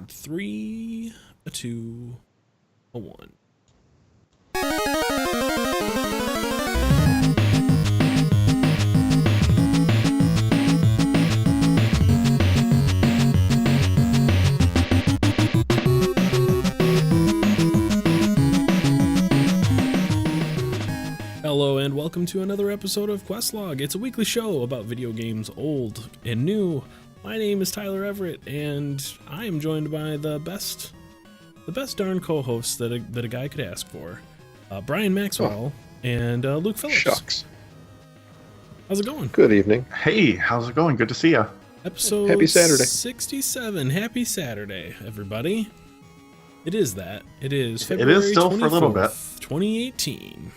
3, a 2, a 1. Hello and welcome to another episode of Questlog. It's a weekly show about video games, old and new. My name is Tyler Everett, and I am joined by the best darn co-hosts that a guy could ask for, Brian Maxwell and Luke Phillips. Shucks. How's it going? Good evening. Hey, how's it going? Good to see you. Episode Happy Saturday. 67. Happy Saturday, everybody. It is that. It is February It is still for a little bit. 2018.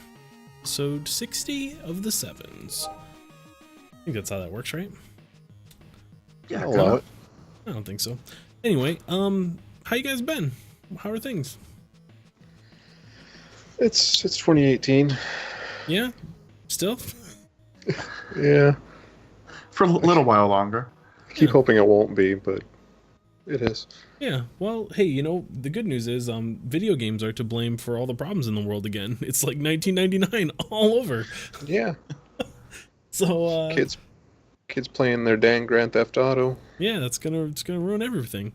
Episode 60 of the Sevens. I think that's how that works, right? Yeah, I'll allow it. I don't think so. Anyway, how you guys been? How are things? It's 2018. Yeah? Still? Yeah. for a little while longer. Keep hoping it won't be, but it is. Yeah. Well, hey, you know, the good news is video games are to blame for all the problems in the world again. It's like 1999 all over. Yeah. So Kids playing their dang Grand Theft Auto. yeah, it's gonna ruin everything.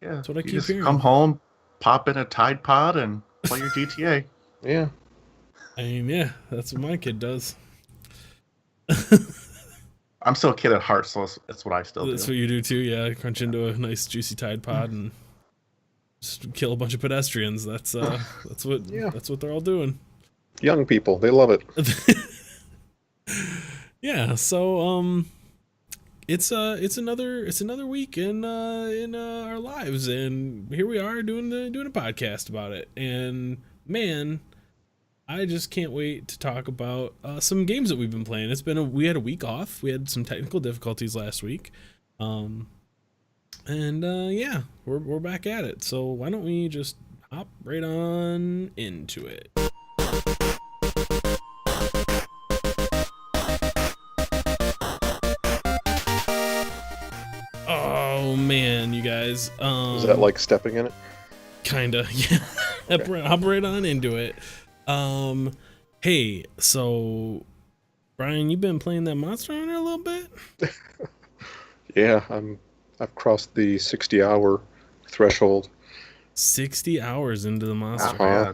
Yeah, That's what I you keep just hearing. come home, pop in a Tide Pod, and play your GTA. Yeah. I mean, yeah, that's what my kid does. I'm still a kid at heart, so it's what I still That's do. what you do too, yeah. Crunch into a nice juicy Tide Pod and just kill a bunch of pedestrians. That's what Yeah. that's what they're all doing. Young people, they love it. Yeah, so it's another week in our lives, and here we are doing a podcast about it. And man, I just can't wait to talk about some games that we've been playing. We had a week off. We had some technical difficulties last week. Yeah, we're back at it. So why don't we just hop right on into it? Oh man, you guys. Is that like stepping in it? Kinda, yeah. Okay. Hop right on into it. Hey, so Brian, you've been playing that Monster Hunter a little bit? Yeah, I've crossed the 60-hour threshold. 60 hours into the Monster Uh-huh. Hunter. Yeah.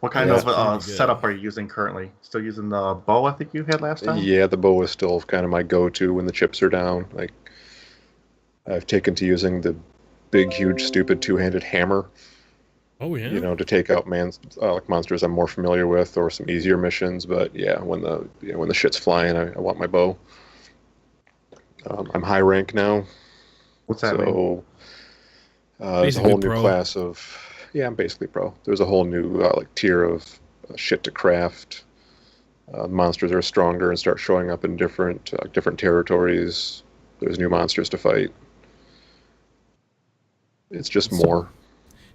What kind Yeah, of pretty good. setup are you using currently? Still using the bow I think you had last time? Yeah, the bow is still kind of my go-to when the chips are down. Like, I've taken to using the big, huge, stupid two-handed hammer. Oh yeah. You know, to take out like monsters I'm more familiar with, or some easier missions. But yeah, when the shit's flying, I want my bow. I'm high rank now, What's that mean? so there's a Basically whole new pro. class of. Yeah, I'm basically pro. There's a whole new like tier of shit to craft. Monsters are stronger and start showing up in different territories. There's new monsters to fight. It's just So- more.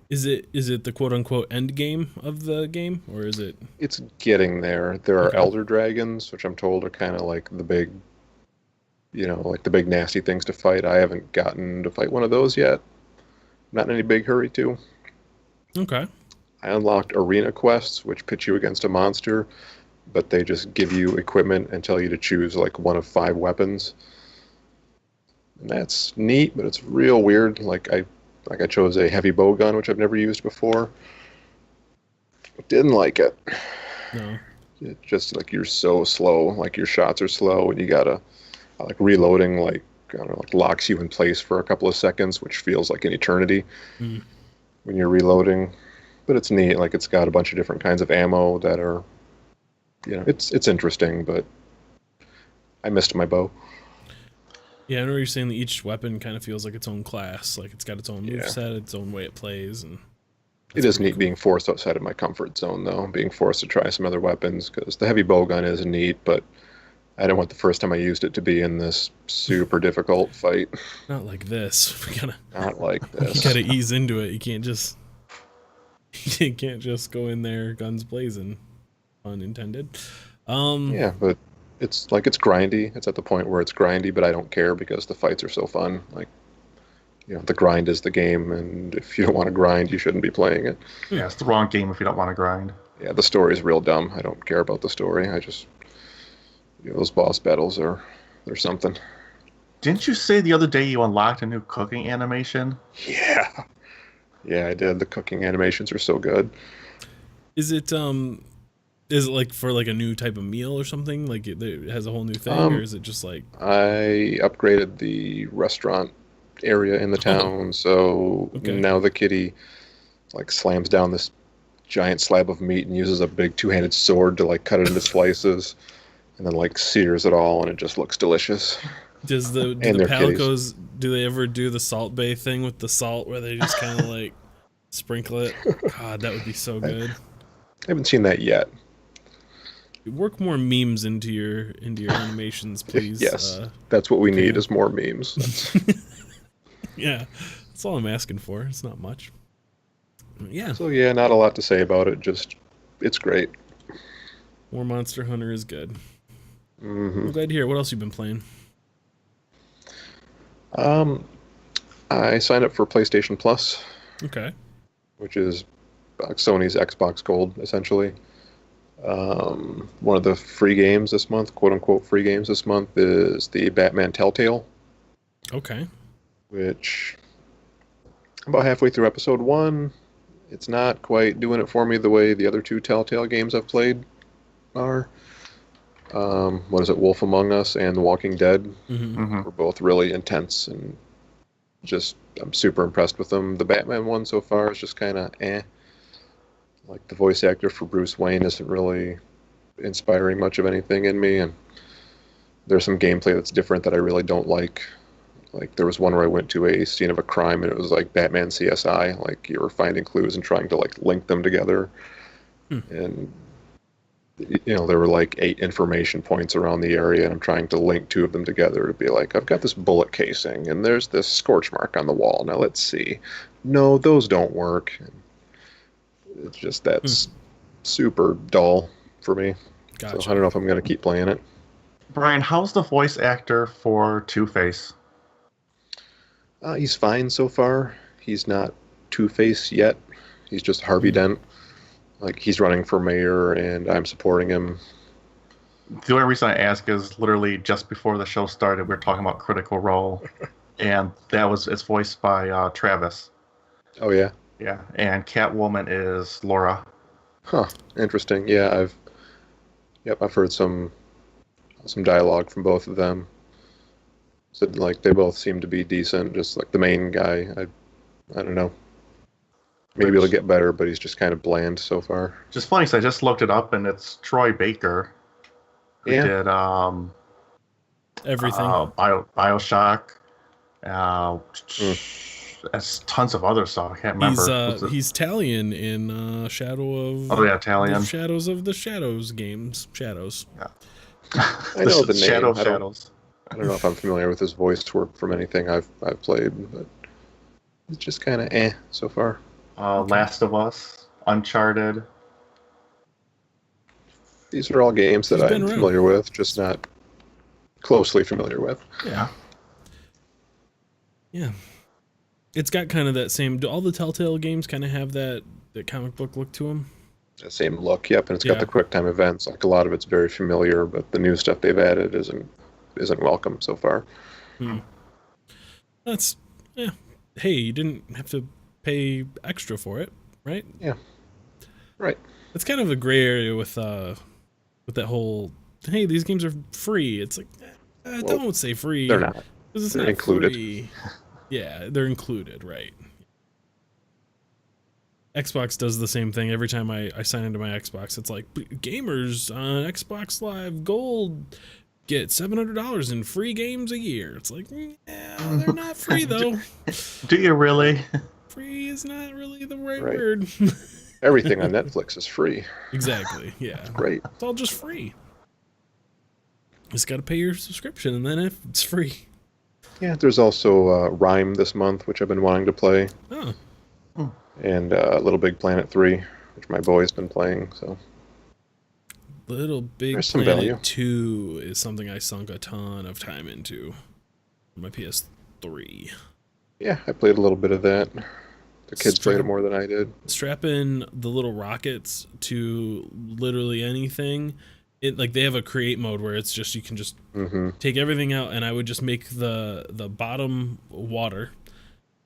Is it the quote unquote end game of the game, or is it? It's getting there. There are Okay. elder dragons, which I'm told are kind of like the big, like the big nasty things to fight. I haven't gotten to fight one of those yet. Not in any big hurry to. Okay. I unlocked arena quests, which pit you against a monster, but they just give you equipment and tell you to choose like one of 5 weapons. And that's neat, but it's real weird. Like I chose a heavy bow gun, which I've never used before. Didn't like it. No. It's just like you're so slow, like your shots are slow, and you gotta like reloading, like I don't know, like locks you in place for a couple of seconds, which feels like an eternity Mm. when you're reloading. But it's neat, like it's got a bunch of different kinds of ammo that are, it's interesting, but I missed my bow. Yeah, I know you're saying that each weapon kind of feels like its own class, like it's got its own Yeah. moveset, its own way it plays, and It is neat being forced outside of my comfort zone, though, being forced to try some other weapons, because the heavy bow gun is neat, but I didn't want the first time I used it to be in this super difficult fight. not like this. Not like You this. gotta ease into it. You can't just go in there guns blazing. Unintended. Yeah, but it's grindy. It's at the point where it's grindy, but I don't care because the fights are so fun. Like, the grind is the game, and if you don't want to grind, you shouldn't be playing it. Yeah, it's the wrong game if you don't want to grind. Yeah, the story is real dumb. I don't care about the story. I just those boss battles they're something. Didn't you say the other day you unlocked a new cooking animation? Yeah, yeah, I did. The cooking animations are so good. Is it like for like a new type of meal or something? Like it has a whole new thing, or is it just like? I upgraded the restaurant area in the town, so now the kitty like slams down this giant slab of meat and uses a big two-handed sword to like cut it into slices, and then like sears it all, and it just looks delicious. Do the Palicos, do they ever do the Salt Bay thing with the salt where they just kind of like sprinkle it? God, that would be so good. I haven't seen that yet. Work more memes into your animations, please. Yes, that's what we need is more memes. Yeah, that's all I'm asking for. It's not much. Yeah. So yeah, not a lot to say about it. Just it's great. More Monster Hunter is good. Mm-hmm. I'm glad to hear. What else you been playing? I signed up for PlayStation Plus. Okay. Which is Sony's Xbox Gold, essentially. One of the free games this month, quote unquote free games this month, is the Batman Telltale. Okay. Which I'm about halfway through episode 1. It's not quite doing it for me the way the other 2 Telltale games I've played are. What is it? Wolf Among Us and The Walking Dead were both really intense, and just I'm super impressed with them. The Batman one so far is just kind of Like the voice actor for Bruce Wayne isn't really inspiring much of anything in me, and there's some gameplay that's different that I really don't like. Like there was one where I went to a scene of a crime and it was like Batman CSI, like you were finding clues and trying to like link them together. And there were like 8 information points around the area, and I'm trying to link 2 of them together to be like, I've got this bullet casing and there's this scorch mark on the wall. Now let's see. No, those don't work. It's just that's super dull for me. Gotcha. So I don't know if I'm going to keep playing it. Brian, how's the voice actor for Two-Face? He's fine so far. He's not Two-Face yet. He's just Harvey Dent. Like, he's running for mayor, and I'm supporting him. The only reason I ask is literally just before the show started, we were talking about Critical Role, and it's voiced by Travis. Oh, yeah? Yeah, and Catwoman is Laura. Huh, interesting. Yeah, I've heard some dialogue from both of them. Said like they both seem to be decent. Just like the main guy, I don't know. Maybe it'll get better, but he's just kind of bland so far. Just funny, so I just looked it up, and it's Troy Baker who did everything. BioShock. That's tons of other stuff. I can't remember. He's Talion in Shadow of. Oh yeah, Talion. Shadows of the Shadows games. Shadows. Yeah. I know the name. Shadows. I don't know if I'm familiar with his voice work from anything I've played, but it's just kind of so far. Last of Us, Uncharted. These are all games that I'm familiar with, just not closely familiar with. Yeah. Yeah. It's got kind of that same. Do all the Telltale games kind of have that comic book look to them? The same look, yep, and it's got the quick time events. Like a lot of it's very familiar, but the new stuff they've added isn't welcome so far. That's hey, you didn't have to pay extra for it, right? Yeah, right. It's kind of a gray area with that whole. Hey, these games are free. It's like don't say free. They're not. It's they're not included. Free. Yeah, they're included, right? Xbox does the same thing every time I sign into my Xbox. It's like gamers on Xbox Live Gold get $700 in free games a year. It's like, yeah, they're not free though. Do you really? Free is not really the right word. Everything on Netflix is free. Exactly. Yeah. Great. It's all just free. Just got to pay your subscription, and then it's free. Yeah, there's also Rhyme this month, which I've been wanting to play. Oh. And Little Big Planet 3, which my boy's been playing. So Little Big there's some Planet value. 2 is something I sunk a ton of time into on my PS3. Yeah, I played a little bit of that. The kids played it Strap more than I did. strap in the little rockets to literally anything. It like they have a create mode where it's just you can just Mm-hmm. take everything out, and I would just make the bottom water,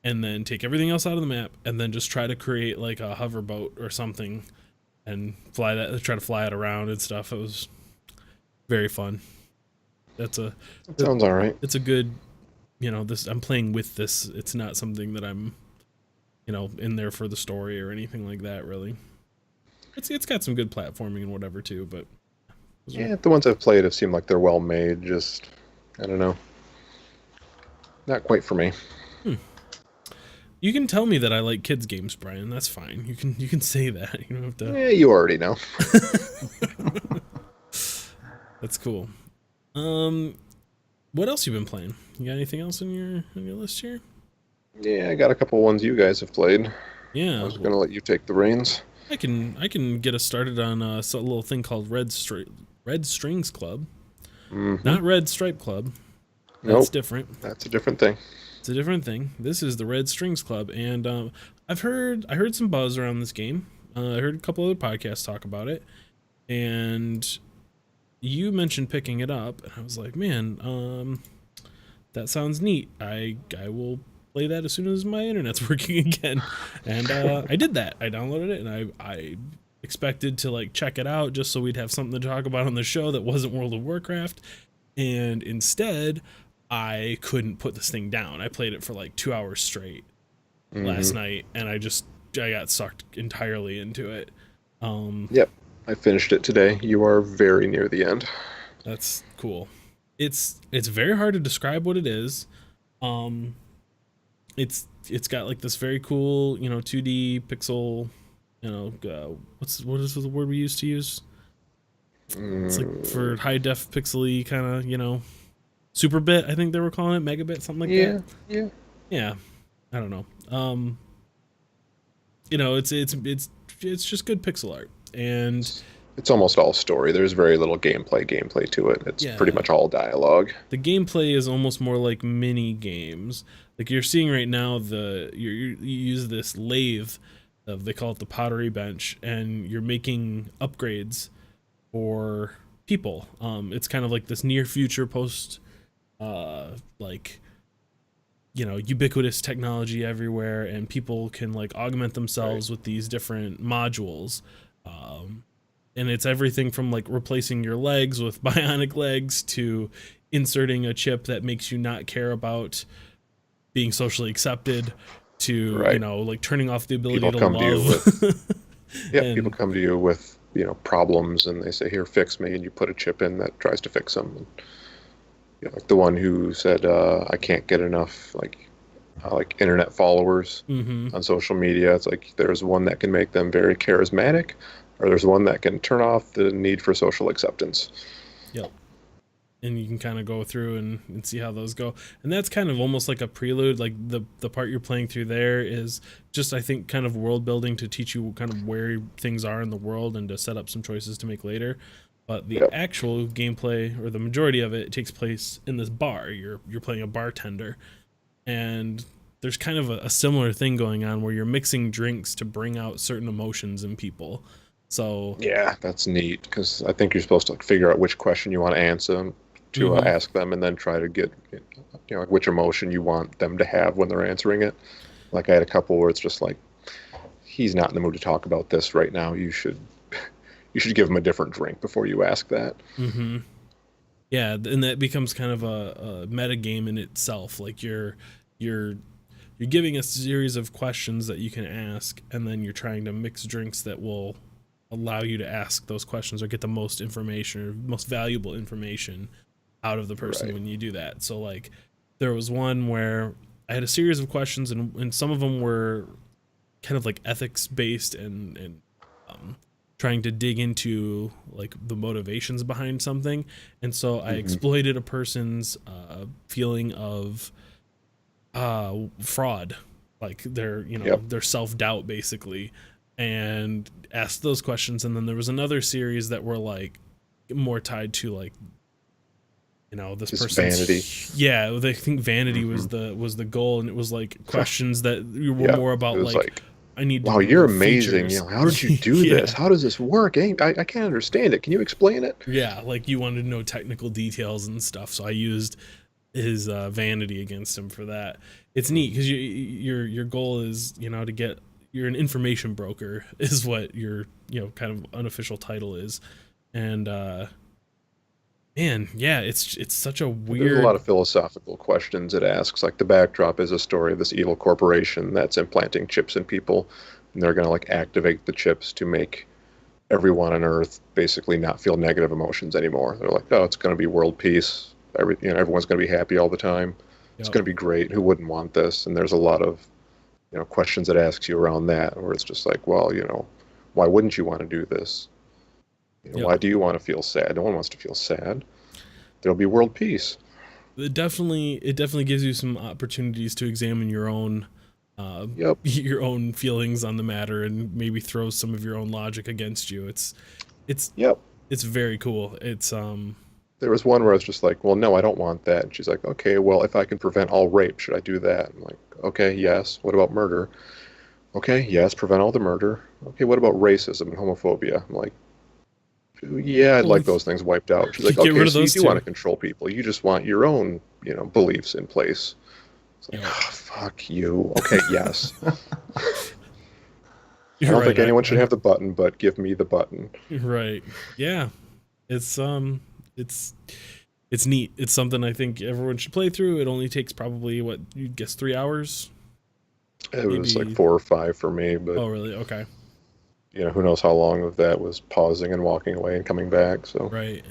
and then take everything else out of the map, and then just try to create like a hover boat or something, and try to fly it around and stuff. It was very fun. That's a That sounds all right. it's a good, this I'm playing with this. It's not something that I'm, in there for the story or anything like that really. It's got some good platforming and whatever too, but Yeah, the ones I've played have seemed like they're well made. Just, I don't know. Not quite for me. you can tell me that I like kids games, Brian. That's fine. You can say that. You don't have to. Yeah, you already know. That's cool. What else you been playing? You got anything else on your list here? Yeah, I got a couple ones you guys have played. Yeah, I was going to let you take the reins. I can get us started on a little thing called Red Strings Club, not Red Stripe Club. That's Nope, different. that's a different thing. It's a different thing. This is the Red Strings Club, and I heard some buzz around this game. I heard a couple other podcasts talk about it, and you mentioned picking it up, and I was like, man, that sounds neat. I will play that as soon as my internet's working again. And I did that. I downloaded it, and I expected to like check it out just so we'd have something to talk about on the show that wasn't World of Warcraft. And instead, I couldn't put this thing down. I played it for like 2 hours straight last night, and I got sucked entirely into it. Yep, I finished it today. You are very near the end. That's cool. It's very hard to describe what it is. It's got like this very cool, 2D pixel, what is the word we used to use? It's like for high def pixely kind of, super bit, I think they were calling it, megabit, something like that. Yeah. I don't know. It's just good pixel art, and It's almost all story. There's very little gameplay to it. It's pretty much all dialogue. the gameplay is almost more like mini games. Like you're seeing right now, you use this lathe, they call it the pottery bench, and you're making upgrades for people. It's kind of like this near future post, ubiquitous technology everywhere, and people can like augment themselves with these different modules. And it's everything from like replacing your legs with bionic legs to inserting a chip that makes you not care about being socially accepted to, like turning off the ability to love. People come to you with, problems, and they say, here, fix me, and you put a chip in that tries to fix them. And, like the one who said, I can't get enough, like internet followers on social media. It's like there's one that can make them very charismatic, or there's one that can turn off the need for social acceptance. Yep. And you can kind of go through and see how those go. And that's kind of almost like a prelude. Like the part you're playing through there is just, I think, kind of world building to teach you kind of where things are in the world and to set up some choices to make later. But the actual gameplay, or the majority of it, takes place in this bar. You're playing a bartender, and there's kind of a similar thing going on where you're mixing drinks to bring out certain emotions in people. So yeah, that's neat, because I think you're supposed to figure out which question you want to answer to ask them, and then try to get which emotion you want them to have when they're answering it. Like I had a couple where it's just like, he's not in the mood to talk about this right now. You should give him a different drink before you ask that. Yeah, and that becomes kind of a meta game in itself. Like you're giving a series of questions that you can ask, and then you're trying to mix drinks that will allow you to ask those questions or get the most information or most valuable information out of the person when you do that. So like there was one where I had a series of questions, and some of them were kind of like ethics based and trying to dig into like the motivations behind something. And so I exploited a person's feeling of fraud, like their self-doubt basically, and asked those questions. And then there was another series that were like more tied to like this Just person's vanity. Yeah, I think vanity Mm-hmm. was the goal, and it was like questions that were Yeah, more it about was like like, I need to wow, know you're the amazing. features. How did you do this? Yeah. How does this work? I can't understand it. Can you explain it? Yeah, like you wanted to know technical details and stuff, so I used his vanity against him for that. It's neat because your goal is to get you're an information broker is what your kind of unofficial title is, and man, yeah, it's such a There's a lot weird. of philosophical questions it asks. Like the backdrop is a story of this evil corporation that's implanting chips in people, and they're going to like activate the chips to make everyone on Earth basically not feel negative emotions anymore. They're like, oh, it's going to be world peace. Everyone's going to be happy all the time. It's Yep. going to be great. Who wouldn't want this? And there's a lot of questions it asks you around that, where it's just like, well, why wouldn't you want to do this? Yep. Why do you want to feel sad? No one wants to feel sad. There'll be world peace. It definitely gives you some opportunities to examine your own Yep. your own feelings on the matter, and maybe throw some of your own logic against you. It's Yep. it's very cool. It's There was one where I was just like, well, no, I don't want that. And she's like, okay, well, if I can prevent all rape, should I do that? I'm like, okay, yes. What about murder? Okay, yes, prevent all the murder. Okay, what about racism and homophobia? I'm like, yeah, I'd well, like those things wiped out. She's like, get okay, rid of so you those do want two. to control people. You just want your own, beliefs in place. It's like, Yep. oh, fuck you. Okay, yes. I You're don't right. think anyone should have the button, but give me the button. Right. Yeah. It's it's it's neat. It's something I think everyone should play through. It only takes probably what you guess 3 hours. It was like Maybe. 4 or 5 for me, but Oh, really? Okay. who knows how long of that was pausing and walking away and coming back. So Right.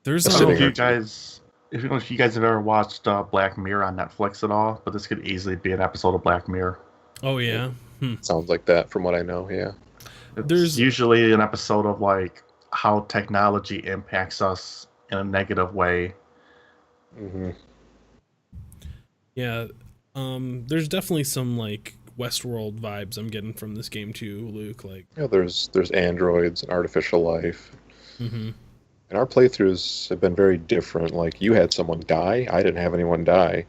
There's I just don't know sitting if there you guys, if you guys have ever watched Black Mirror on Netflix at all, but this could easily be an episode of Black Mirror. Oh yeah. sounds like that from what I know. Yeah. It's There's usually an episode of like how technology impacts us in a negative way. hmm Yeah. There's definitely some like Westworld vibes I'm getting from this game too, Luke. Like, Yeah, there's androids and artificial life. mm-hmm. And our playthroughs have been very different. Like you had someone die, I didn't have anyone die.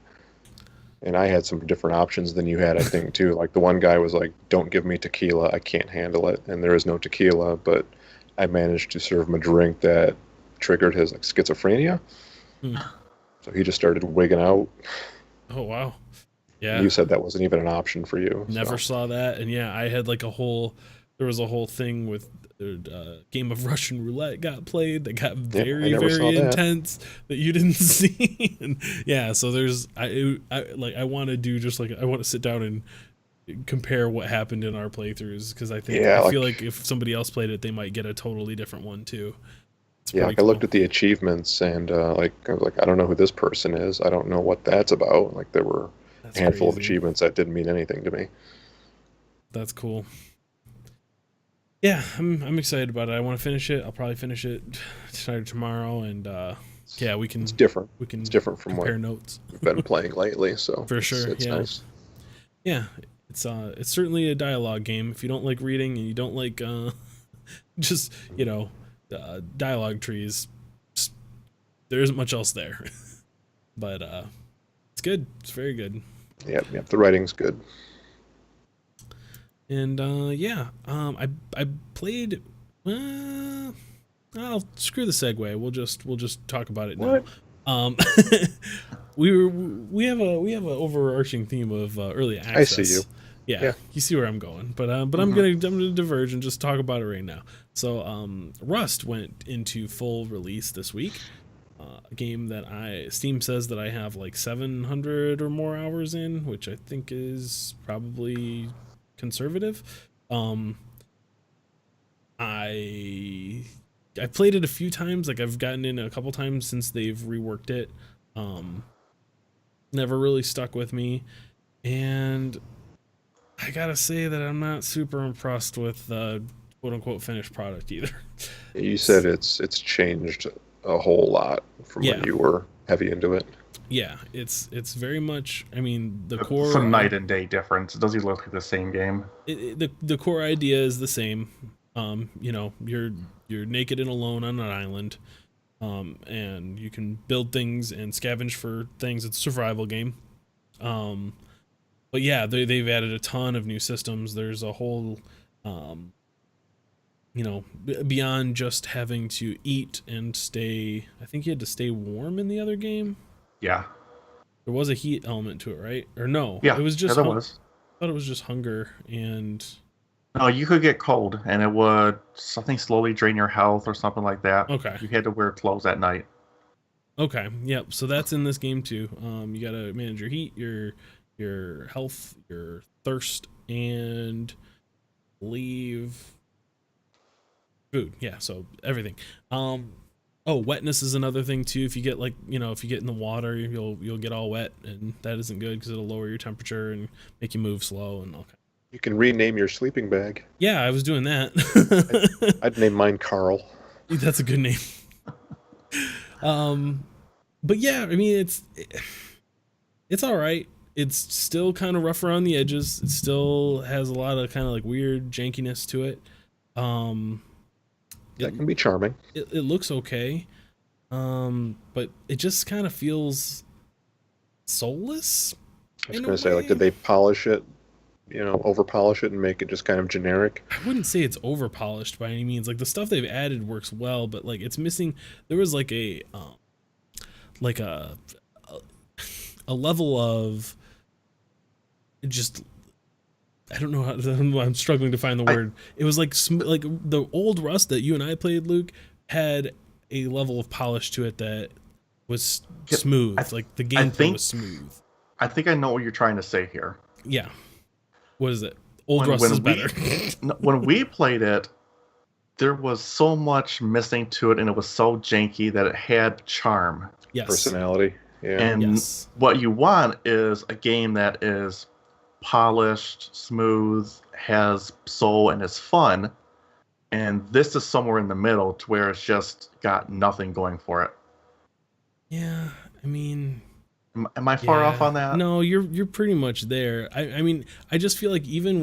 And I had some different options than you had, I think, too. Like the one guy was like, "Don't give me tequila, I can't handle it." And there is no tequila, but I managed to serve him a drink that triggered his like schizophrenia. Hmm. So he just started wigging out. Oh wow. And Yeah. you said that wasn't even an option for you. Never So saw that. And yeah, I had like there was a whole thing with game of Russian roulette got played that got yeah, I very, never saw very that. intense that you didn't see. And yeah, so I want to do just like, I want to sit down and compare what happened in our playthroughs, because Yeah, I feel like like if somebody else played it, they might get a totally different one too. It's yeah, pretty like I looked cool. at the achievements and like I was like, I don't know who this person is. I don't know what that's about. Like there were a That's handful of crazy. achievements that didn't mean anything to me. That's cool. Yeah, I'm excited about it. I want to finish it. I'll probably finish it tonight or tomorrow, and yeah, we It's can different. we can It's different from what compare notes. we've been playing lately, so For it's sure. it's Yeah. nice. Yeah. It's certainly a dialogue game. If you don't like reading and you don't like just, dialogue trees, just, there isn't much else there. But it's good. It's very good. Yep, the writing's good. And yeah, I played I'll screw the segue. We'll just talk about it now. What? Um we have a overarching theme of early access. I see you. Yeah, Yeah. you see where I'm going. But I'm gonna diverge and just talk about it right now. So Rust went into full release this week. A game that Steam says that I have like 700 or more hours in, which I think is probably conservative. I've played it a few times. Like I've gotten in a couple times since they've reworked it. Never really stuck with me, and I gotta say that I'm not super impressed with the quote unquote finished product either. You said it's changed a whole lot from Yeah. when you were heavy into it. Yeah, it's very much. I mean, the It's core a night and day difference. It doesn't look like the same game. the core idea is the same. You're naked and alone on an island. and you can build things and scavenge for things. It's a survival game. But yeah, they've added a ton of new systems. There's a whole, beyond just having to eat and stay. I think you had to stay warm in the other game. Yeah. There was a heat element to it, right? Or no? Yeah. It was just. There was. I thought it was just hunger and. No, you could get cold, and it would something slowly drain your health or something like that. Okay. You had to wear clothes at night. Okay. Yep. So that's in this game too. You gotta manage your heat, your health, your thirst, and leave food. Yeah. So everything. Oh, wetness is another thing too. If you get if you get in the water, you'll get all wet, and that isn't good because it'll lower your temperature and make you move slow and all kinds. You can rename your sleeping bag. Yeah, I was doing that. I'd name mine Carl. That's a good name. But yeah, I mean it's all right. It's still kind of rough around the edges. It still has a lot of kind of like weird jankiness to it. That can be charming. It looks okay, but it just kind of feels soulless. I was going to say, like, did they polish it? Over polish it and make it just kind of generic. I wouldn't say it's over polished by any means. Like the stuff they've added works well, but like it's missing. There was like a level of just. I don't know how. I'm struggling to find the word. It was like the old Rust that you and I played, Luke, had a level of polish to it that was smooth. Like the gameplay was smooth. I think I know what you're trying to say here. Yeah. What is it? Old Rust is better. When we played it, there was so much missing to it, and it was so janky that it had charm. Yes. Personality. Yeah. And what you want is a game that is polished, smooth, has soul, and is fun. And this is somewhere in the middle to where it's just got nothing going for it. Yeah, I mean... Am I far off on that? No, you're pretty much there. I mean, I just feel like even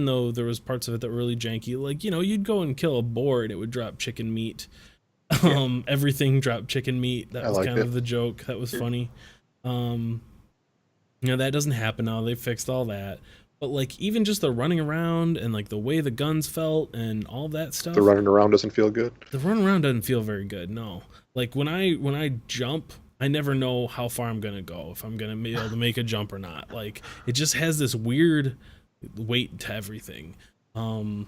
though there was parts of it that were really janky, like, you'd go and kill a boar and it would drop chicken meat. Everything dropped chicken meat. That was kind of the joke. That was funny. That doesn't happen now. They fixed all that. But like even just the running around and like the way the guns felt and all that stuff. The running around doesn't feel good. The running around doesn't feel very good. No. Like when I jump, I never know how far I'm going to go, if I'm going to be able to make a jump or not. Like, it just has this weird weight to everything. The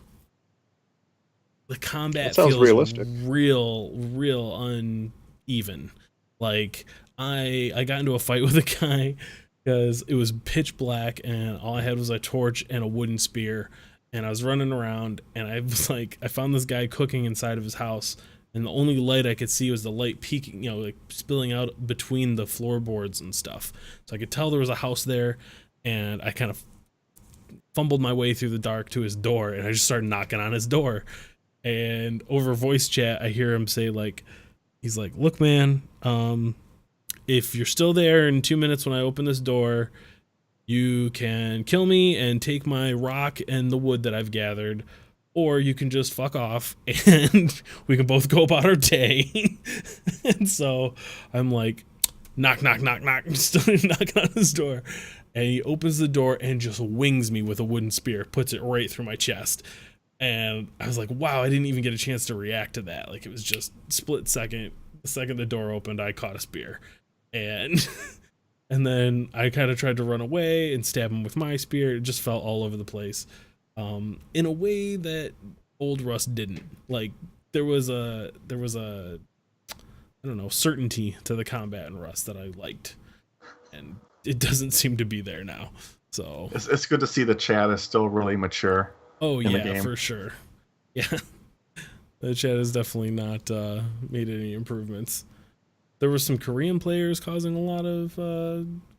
combat feels realistic. real uneven. Like, I got into a fight with a guy because it was pitch black and all I had was a torch and a wooden spear. And I was running around and I was like, I found this guy cooking inside of his house. And the only light I could see was the light peeking, like spilling out between the floorboards and stuff. So I could tell there was a house there, and I kind of fumbled my way through the dark to his door, and I just started knocking on his door. And over voice chat, I hear him say, like, he's like, "Look, man, if you're still there in 2 minutes when I open this door, you can kill me and take my rock and the wood that I've gathered. Or you can just fuck off and we can both go about our day." And so I'm like, knock, knock, knock, knock, still knocking on his door. And he opens the door and just wings me with a wooden spear, puts it right through my chest. And I was like, wow, I didn't even get a chance to react to that. Like, it was just split second. The second the door opened, I caught a spear. And then I kind of tried to run away and stab him with my spear. It just fell all over the place. In a way that old Rust didn't. Like there was a I don't know, certainty to the combat in Rust that I liked, and it doesn't seem to be there now. So it's good to see the chat is still really mature. Oh yeah, for sure. Yeah, the chat has definitely not made any improvements. There were some Korean players causing a lot of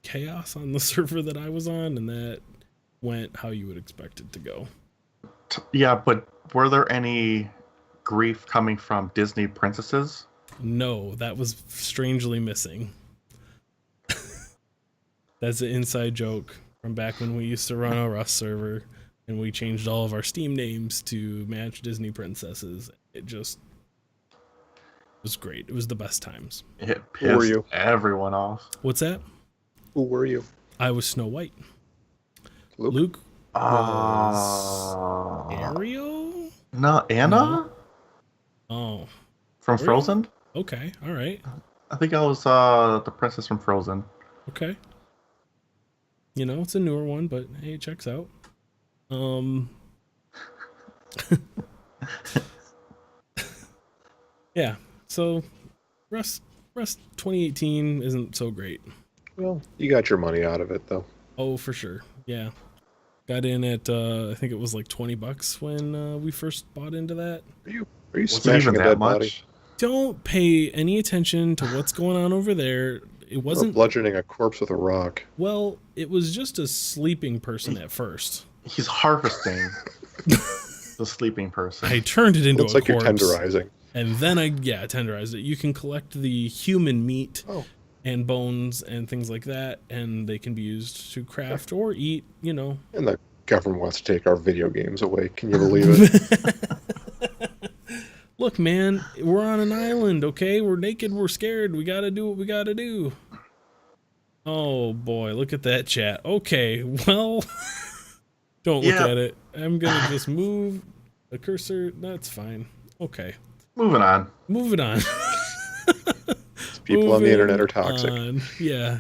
chaos on the server that I was on, and that went how you would expect it to go. Yeah, but were there any grief coming from Disney princesses? No, that was strangely missing. That's an inside joke from back when we used to run a Rust server and we changed all of our Steam names to match Disney princesses. It was was great. It was the best times. It Who were pissed you? everyone off. What's that? Who were you? I was Snow White. Luke? Luke was Uh, Ariel. no, Anna Oh, from Were you? Frozen. okay, all right, I think I was the princess from Frozen. okay. It's a newer one, but hey, it checks out. Yeah. So, Rust 2018 isn't so great. Well, you got your money out of it, though. Oh, for sure. Yeah. Got in at I think it was like $20 when we first bought into that. Are you Was it smashing even a that dead much? body? Don't pay any attention to what's going on over there. It Or wasn't bludgeoning a corpse with a rock. well, it was just a sleeping person at first. He's harvesting the sleeping person. I turned it into Looks a like corpse. you're tenderizing. And then I tenderized it. You can collect the human meat Oh. and bones and things like that, and they can be used to craft or eat, And the government wants to take our video games away. Can you believe it? Look, man, we're on an island, okay? We're naked, we're scared. We gotta do what we gotta do. Oh boy, look at that chat. Okay, well, don't look Yeah. at it. I'm gonna just move the cursor. That's fine. Okay, Moving on. moving on. People on the internet are toxic. on. Yeah,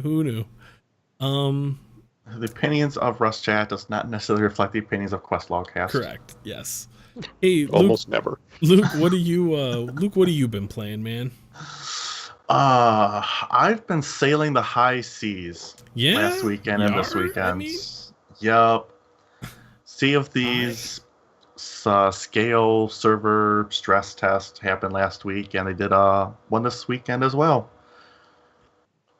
who knew? The opinions of Rust Chat does not necessarily reflect the opinions of Questlogcast. Correct. Yes. Hey, Luke. Almost never. Luke, what are you? Luke, what have you been playing, man? I've been sailing the high seas Yeah. last weekend and this Yar, weekend. I mean- Yup. Sea of Thieves scale server stress test happened last week, and they did one this weekend as well.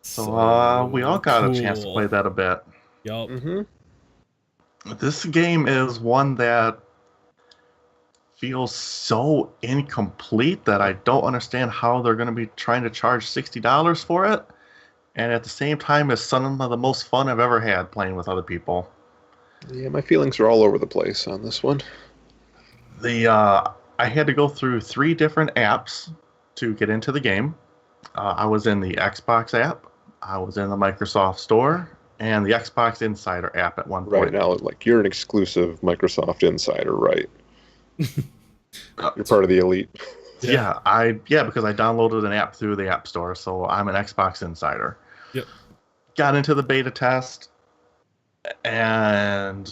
So we all got a chance to play that a bit. Yup. Mm-hmm. This game is one that feels so incomplete that I don't understand how they're going to be trying to charge $60 for it, and at the same time is some of the most fun I've ever had playing with other people. Yeah, my feelings are all over the place on this one. I had to go through 3 different apps to get into the game. I was in the Xbox app, I was in the Microsoft Store, and the Xbox Insider app at one Right point. now, like, you're an exclusive Microsoft insider, right? You're part of the elite. Yeah, because I downloaded an app through the App Store, so I'm an Xbox Insider. Yep. Got into the beta test, and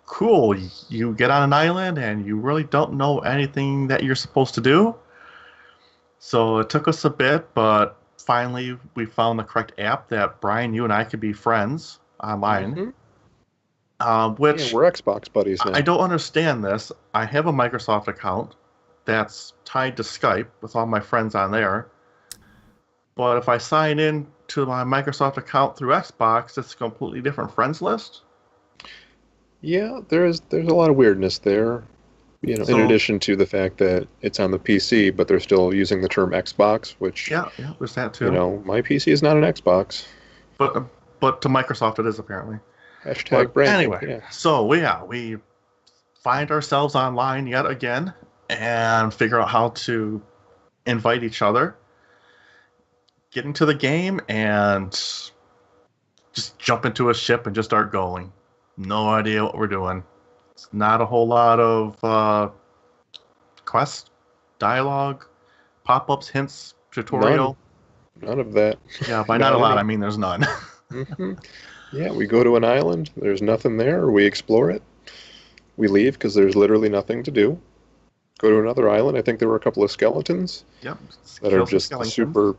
cool, you get on an island and you really don't know anything that you're supposed to do. So it took us a bit, but finally we found the correct app that Brian, you and I could be friends online. Mhm. Which Yeah, we're Xbox buddies now. I don't understand this. I have a Microsoft account that's tied to Skype with all my friends on there. But if I sign in to my Microsoft account through Xbox, it's a completely different friends list. Yeah, there's a lot of weirdness there. In So- addition to the fact that it's on the PC, but they're still using the term Xbox, which, Yeah, there's that too. my PC is not an Xbox. But to Microsoft it is apparently. Hashtag But branding. anyway, Yeah. so we find ourselves online yet again and figure out how to invite each other, get into the game, and just jump into a ship and just start going. No idea what we're doing. It's not a whole lot of quest, dialogue, pop-ups, hints, tutorial. None of that. Yeah, by Not not a lot, any. I mean there's none. Hmm. Yeah, we go to an island. There's nothing there. We explore it. We leave because there's literally nothing to do. Go to another island. I think there were a couple of skeletons Yep. that Kill are some just skeletons. super,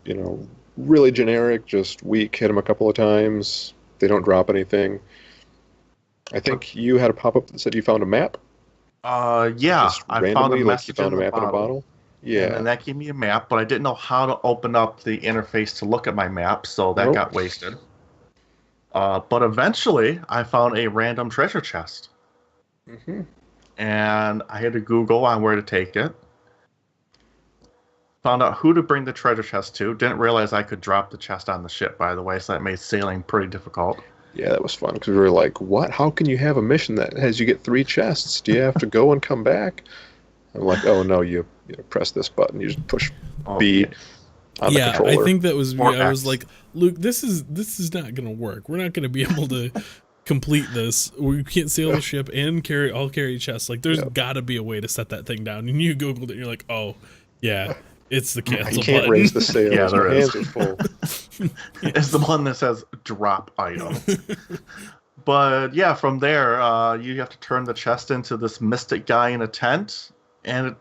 really generic, just weak. Hit them a couple of times. They don't drop anything. I think you had a pop-up that said you found a map. Yeah, Just I randomly, found a like you message found in a the map in a bottle. And Yeah. then that gave me a map, but I didn't know how to open up the interface to look at my map, so that Nope. got wasted. But eventually, I found a random treasure chest, Hmm. and I had to Google on where to take it. Found out who to bring the treasure chest to. Didn't realize I could drop the chest on the ship, by the way, so that made sailing pretty difficult. Yeah, that was fun because we were like, "What? How can you have a mission that has you get 3 chests? Do you have to go and come back?" I'm like, oh no, you press this button, you just push Oh, B on the Yeah, controller. I think that was me. Or I was X. like, Luke, this is not gonna work. We're not gonna be able to complete this. We can't sail the ship and carry chests. Like, there's got to be a way to set that thing down. And you googled it, and you're like, oh, yeah, it's the I cancel can't button. raise the sails. Yeah, there My is. hands are full. It's the one that says drop item. But yeah, from there, you have to turn the chest into this mystic guy in a tent, and it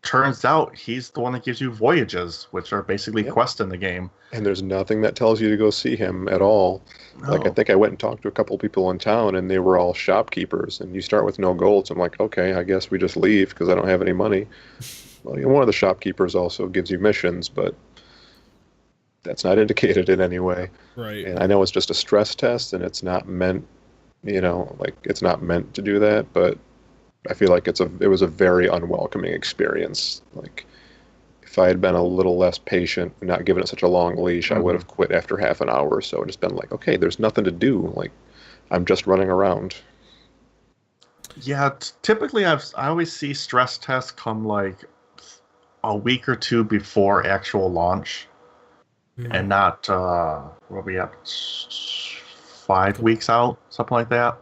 turns out he's the one that gives you voyages, which are basically quests in the game. And there's nothing that tells you to go see him at all. Like, I think I went and talked to a couple of people in town, and they were all shopkeepers. And you start with no gold, so I'm like, okay, I guess we just leave because I don't have any money. Well, one of the shopkeepers also gives you missions, but that's not indicated in any way. Right. And I know it's just a stress test, and it's not meant, it's not meant to do that. But I feel like it was a very unwelcoming experience. Like, if I had been a little less patient and not given it such a long leash, I would have quit after half an hour or so and just been like, okay, there's nothing to do. Like, I'm just running around. Yeah, typically I always see stress tests come like a week or two before actual launch, and not what are we at, 5 weeks out, something like that.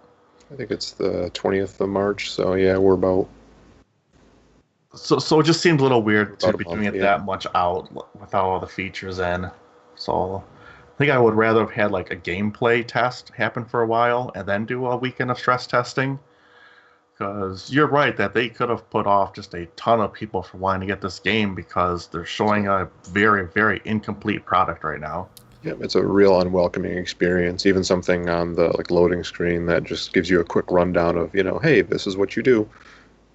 I think it's the 20th of March, so yeah, we're about... So it just seemed a little weird to About a be month, doing it yeah. that much out without all the features in. So I think I would rather have had like a gameplay test happen for a while and then do a weekend of stress testing. Because you're right that they could have put off just a ton of people for wanting to get this game because they're showing a very, very incomplete product right now. Yeah, it's a real unwelcoming experience. Even something on the loading screen that just gives you a quick rundown of, hey, this is what you do.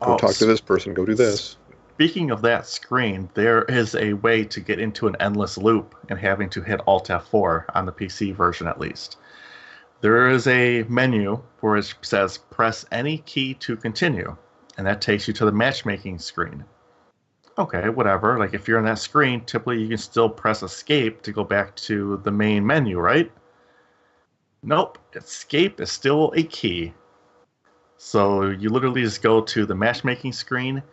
Go talk to this person, go do this. Speaking of that screen, there is a way to get into an endless loop and having to hit Alt F4 on the PC version at least. There is a menu where it says press any key to continue, and that takes you to the matchmaking screen. Okay, whatever. Like, if you're on that screen, typically you can still press escape to go back to the main menu, right? Nope, escape is still a key. So you literally just go to the matchmaking screen,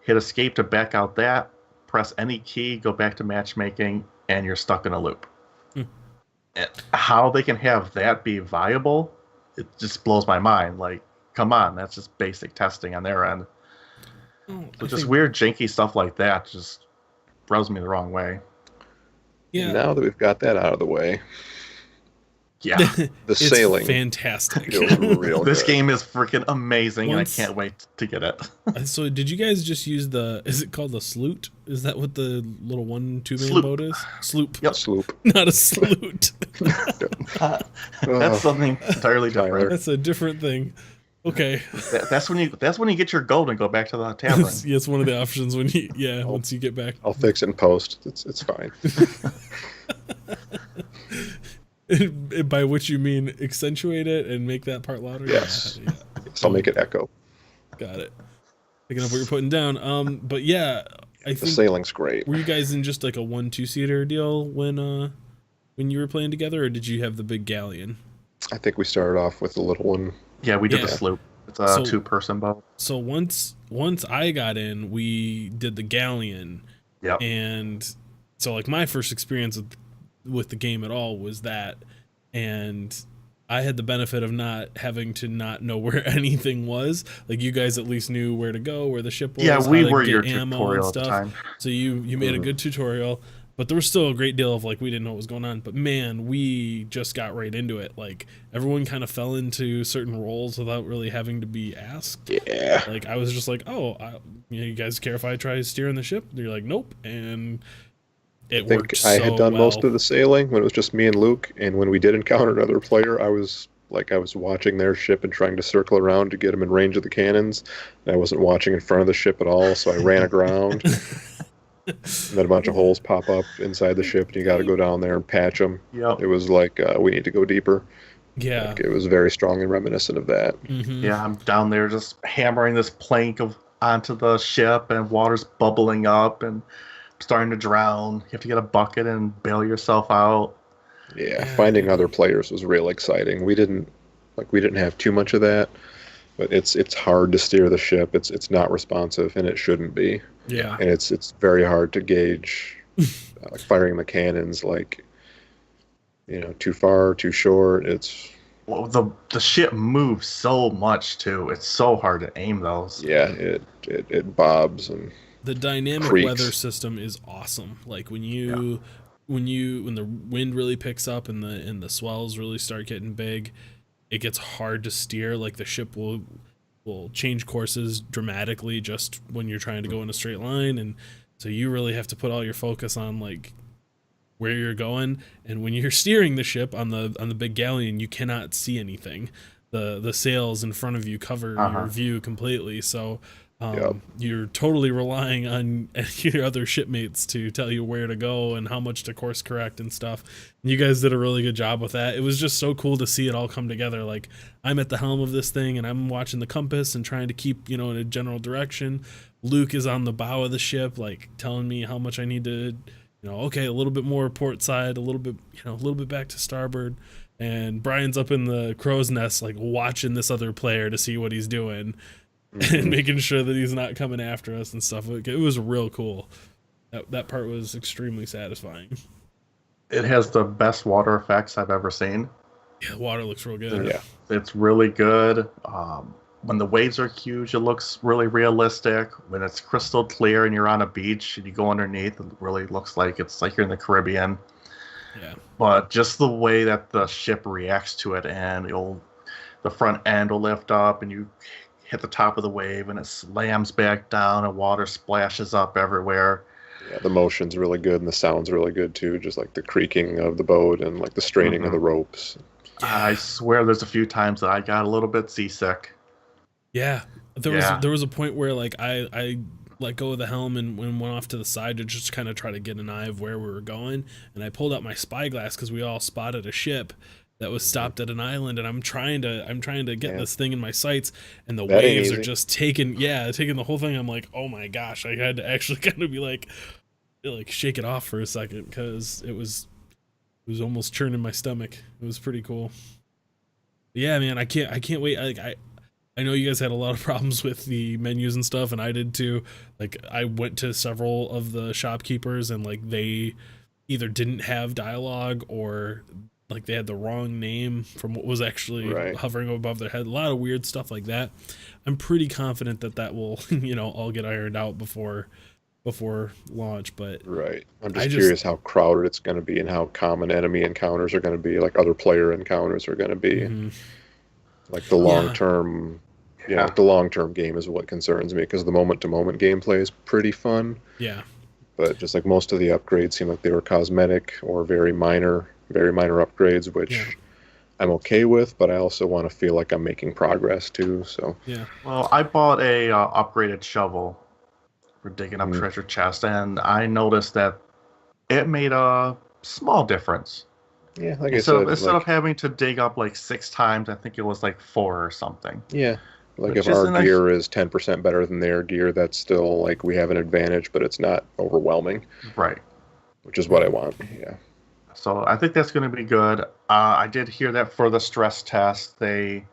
hit escape to back out that, press any key, go back to matchmaking, and you're stuck in a loop. And how they can have that be viable, it just blows my mind. Like, come on, that's just basic testing on their end. So just weird, janky stuff like that just rubs me the wrong way. Yeah. Now that we've got that out of the way, Yeah, the sailing fantastic. feels real this good. game is freaking amazing, and I can't wait to get it. So did you guys just use is it called the Sloot? Is that what the little 1-2 man Sloop. boat is? Sloop. Yep. Sloop. Not a sloot. That's something entirely different. That's a different thing. Okay. That's when you get your gold and go back to the tavern. Yeah, it's one of the options when once you get back. I'll fix it in post. It's fine. By which you mean accentuate it and make that part louder? Yes. Yeah. So I'll make it echo. Got it. Picking up what you're putting down. But yeah, I The think sailing's great. were you guys in just like a 1-2 seater deal when you were playing together, or did you have the big galleon? I think we started off with the little one. Yeah, we did the Yeah. sloop. It's a So- 2-person boat. So once I got in, we did the galleon. Yep. And so like my first experience with the game at all was that, and I had the benefit of not having to not know where anything was. Like, you guys at least knew where to go, where the ship was. Yeah, how we to were get your ammo tutorial and at the stuff. time. So you made a good tutorial, but there was still a great deal of like we didn't know what was going on. But man, we just got right into it. Like, everyone kind of fell into certain roles without really having to be asked. Yeah. Like, I was just like, oh, you guys care if I try steering the ship? And you're like, nope. And it I think worked I had so done well. most of the sailing when it was just me and Luke, and when we did encounter another player, I was watching their ship and trying to circle around to get them in range of the cannons. And I wasn't watching in front of the ship at all, so I ran aground. And then a bunch of holes pop up inside the ship, and you got to go down there and patch them. Yep. It was like, we need to go deeper. Yeah. Like, it was very strongly reminiscent of that. Mhm. Yeah, I'm down there just hammering this plank onto the ship, and water's bubbling up and starting to drown. You have to get a bucket and bail yourself out. Yeah, finding other players was real exciting. We didn't have too much of that, but it's hard to steer the ship. It's not responsive, and it shouldn't be. Yeah. And it's very hard to gauge, like firing the cannons, like, too far, too short. It's Well, the ship moves so much too. It's so hard to aim those. yeah, it bobs and The dynamic creaks. weather system is awesome. Like when the wind really picks up and the swells really start getting big, it gets hard to steer. Like the ship will change courses dramatically just when you're trying to go in a straight line, and so you really have to put all your focus on like where you're going. And when you're steering the ship on the big galleon, you cannot see anything. The sails in front of you cover your view completely, so you're totally relying on your other shipmates to tell you where to go and how much to course correct and stuff. And you guys did a really good job with that. It was just so cool to see it all come together. Like, I'm at the helm of this thing and I'm watching the compass and trying to keep, in a general direction. Luke is on the bow of the ship, like telling me how much I need to, okay, a little bit more port side, a little bit back to starboard. And Brian's up in the crow's nest, like watching this other player to see what he's doing. And making sure that he's not coming after us and stuff. It was real cool. That part was extremely satisfying. It has the best water effects I've ever seen. Yeah, the water looks real good. Yeah. It's really good. When the waves are huge, it looks really realistic. When it's crystal clear and you're on a beach and you go underneath, it really looks like it's like you're in the Caribbean. Yeah. But just the way that the ship reacts to it, and the front end will lift up and you hit the top of the wave and it slams back down and water splashes up everywhere. Yeah, the motion's really good and the sound's really good too, just like the creaking of the boat and like the straining of the ropes. I swear there's a few times that I got a little bit seasick. Yeah. There was a point where like I let go of the helm and went off to the side to just kind of try to get an eye of where we were going, and I pulled out my spyglass because we all spotted a ship that was stopped at an island, and I'm trying to get this thing in my sights, and the waves are just taking the whole thing. I'm like, oh my gosh, I had to actually kind of be like shake it off for a second because it was almost churning my stomach. It was pretty cool. But yeah, man, I can't wait. I know you guys had a lot of problems with the menus and stuff, and I did too. Like, I went to several of the shopkeepers, and like they either didn't have dialogue or like they had the wrong name from what was actually hovering above their head. A lot of weird stuff like that. I'm pretty confident that will, all get ironed out before launch. But I'm just curious how crowded it's going to be and how common enemy encounters are going to be, like other player encounters are going to be. Like the long term, the long term game is what concerns me, because the moment to moment gameplay is pretty fun. Yeah. But just like most of the upgrades seem like they were cosmetic or very minor upgrades, which I'm okay with, but I also want to feel like I'm making progress too. So yeah. Well, I bought a upgraded shovel for digging up treasure chests, and I noticed that it made a small difference. Yeah, like instead I said, of having to dig up like 6 times, I think it was like 4 or something. Yeah. Like if our gear is 10% better than their gear, that's still like we have an advantage, but it's not overwhelming. Right. Which is what I want. Yeah. So I think that's going to be good. I did hear that for the stress test, they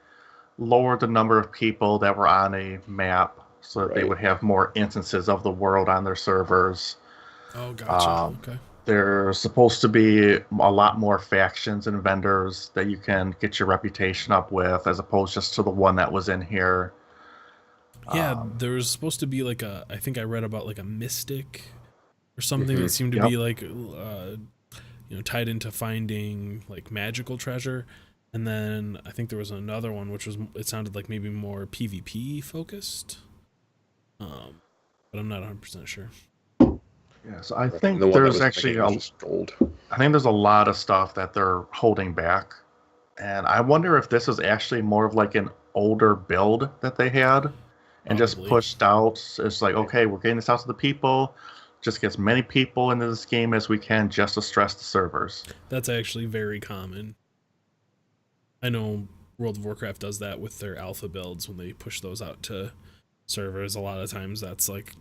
lowered the number of people that were on a map so that they would have more instances of the world on their servers. Oh, gotcha. Okay. There's supposed to be a lot more factions and vendors that you can get your reputation up with, as opposed just to the one that was in here. Yeah, there was supposed to be like I think I read about like a mystic or something that seemed to be like, tied into finding like magical treasure. And then I think there was another one, which it sounded like maybe more PvP focused. But I'm not 100% sure. Yeah, so I think there's actually I think there's a lot of stuff that they're holding back, and I wonder if this is actually more of like an older build that they had and just pushed out. It's like, okay, we're getting this out to the people, just get as many people into this game as we can just to stress the servers. That's actually very common. I know World of Warcraft does that with their alpha builds when they push those out to servers. A lot of times that's like,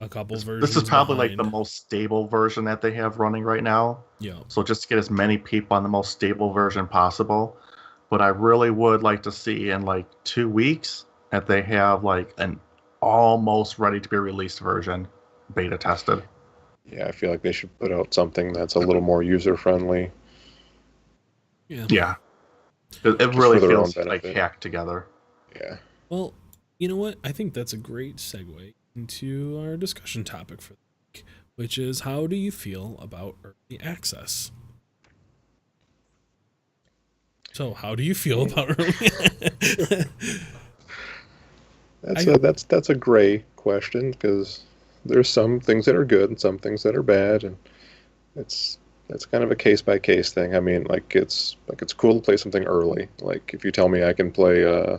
a couple versions. This is probably like the most stable version that they have running right now. Yeah. So just to get as many people on the most stable version possible. but I really would like to see in like 2 weeks that they have like an almost ready to be released version beta tested. Yeah, I feel like they should put out something that's a little more user friendly. Yeah. Yeah, it Just really for their own feels like benefit. hacked together. Yeah. Well, you know what? I think that's a great segue into our discussion topic for the week, which is how do you feel about early access? So, how do you feel about early? That's a gray question because there's some things that are good and some things that are bad, and it's kind of a case by case thing. I mean, it's cool to play something early. Like if you tell me I can play a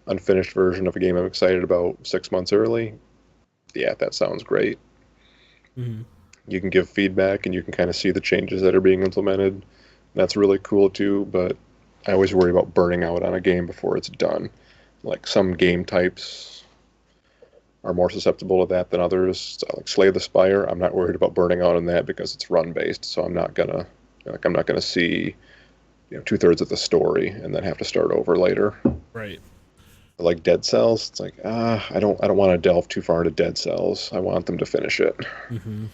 unfinished version of a game I'm excited about 6 months early, yeah, that sounds great. Mhm. You can give feedback and you can kind of see the changes that are being implemented. That's really cool too, but I always worry about burning out on a game before it's done. Like some game types are more susceptible to that than others. So like Slay the Spire, I'm not worried about burning out on that because it's run based, so I'm not gonna see 2/3 of the story and then have to start over later. Right. But like Dead Cells, it's like I don't want to delve too far into Dead Cells. I want them to finish it. Mm-hmm.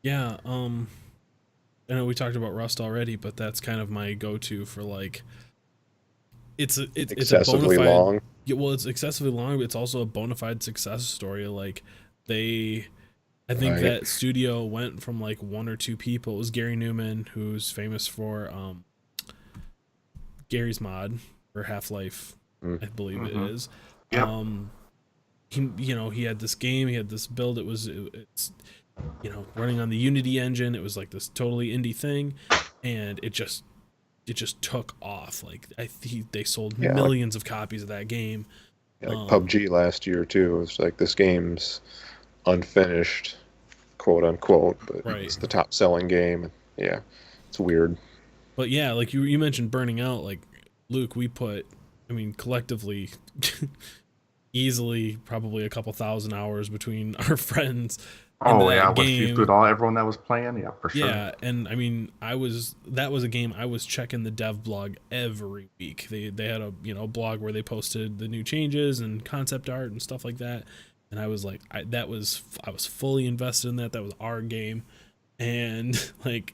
Yeah. I know we talked about Rust already, but that's kind of my go-to for like it's a bona Excessively fide. long. Yeah, well, it's excessively long, but it's also a bona fide success story. Like they, I think Right. that studio went from like one or two people. It was Gary Newman, who's famous for Gary's Mod for Half-Life, Mm. I believe it Mhm. is. Yep. He had this game, he had this build. It's running on the Unity engine. It was like this totally indie thing, and it just took off. Like they sold Yeah, millions of copies of that game. like PUBG last year too. It's like this game's unfinished, quote unquote, but Right. it's the top selling game. Yeah, it's weird. But yeah, like you mentioned burning out. Like Luke, collectively, easily probably a couple thousand hours between our friends into Oh yeah, that with you game. everyone that was playing, yeah, for sure. Yeah, and that was a game I was checking the dev blog every week. They had a blog where they posted the new changes and concept art and stuff like that. And I was like, I was fully invested in that. That was our game, and like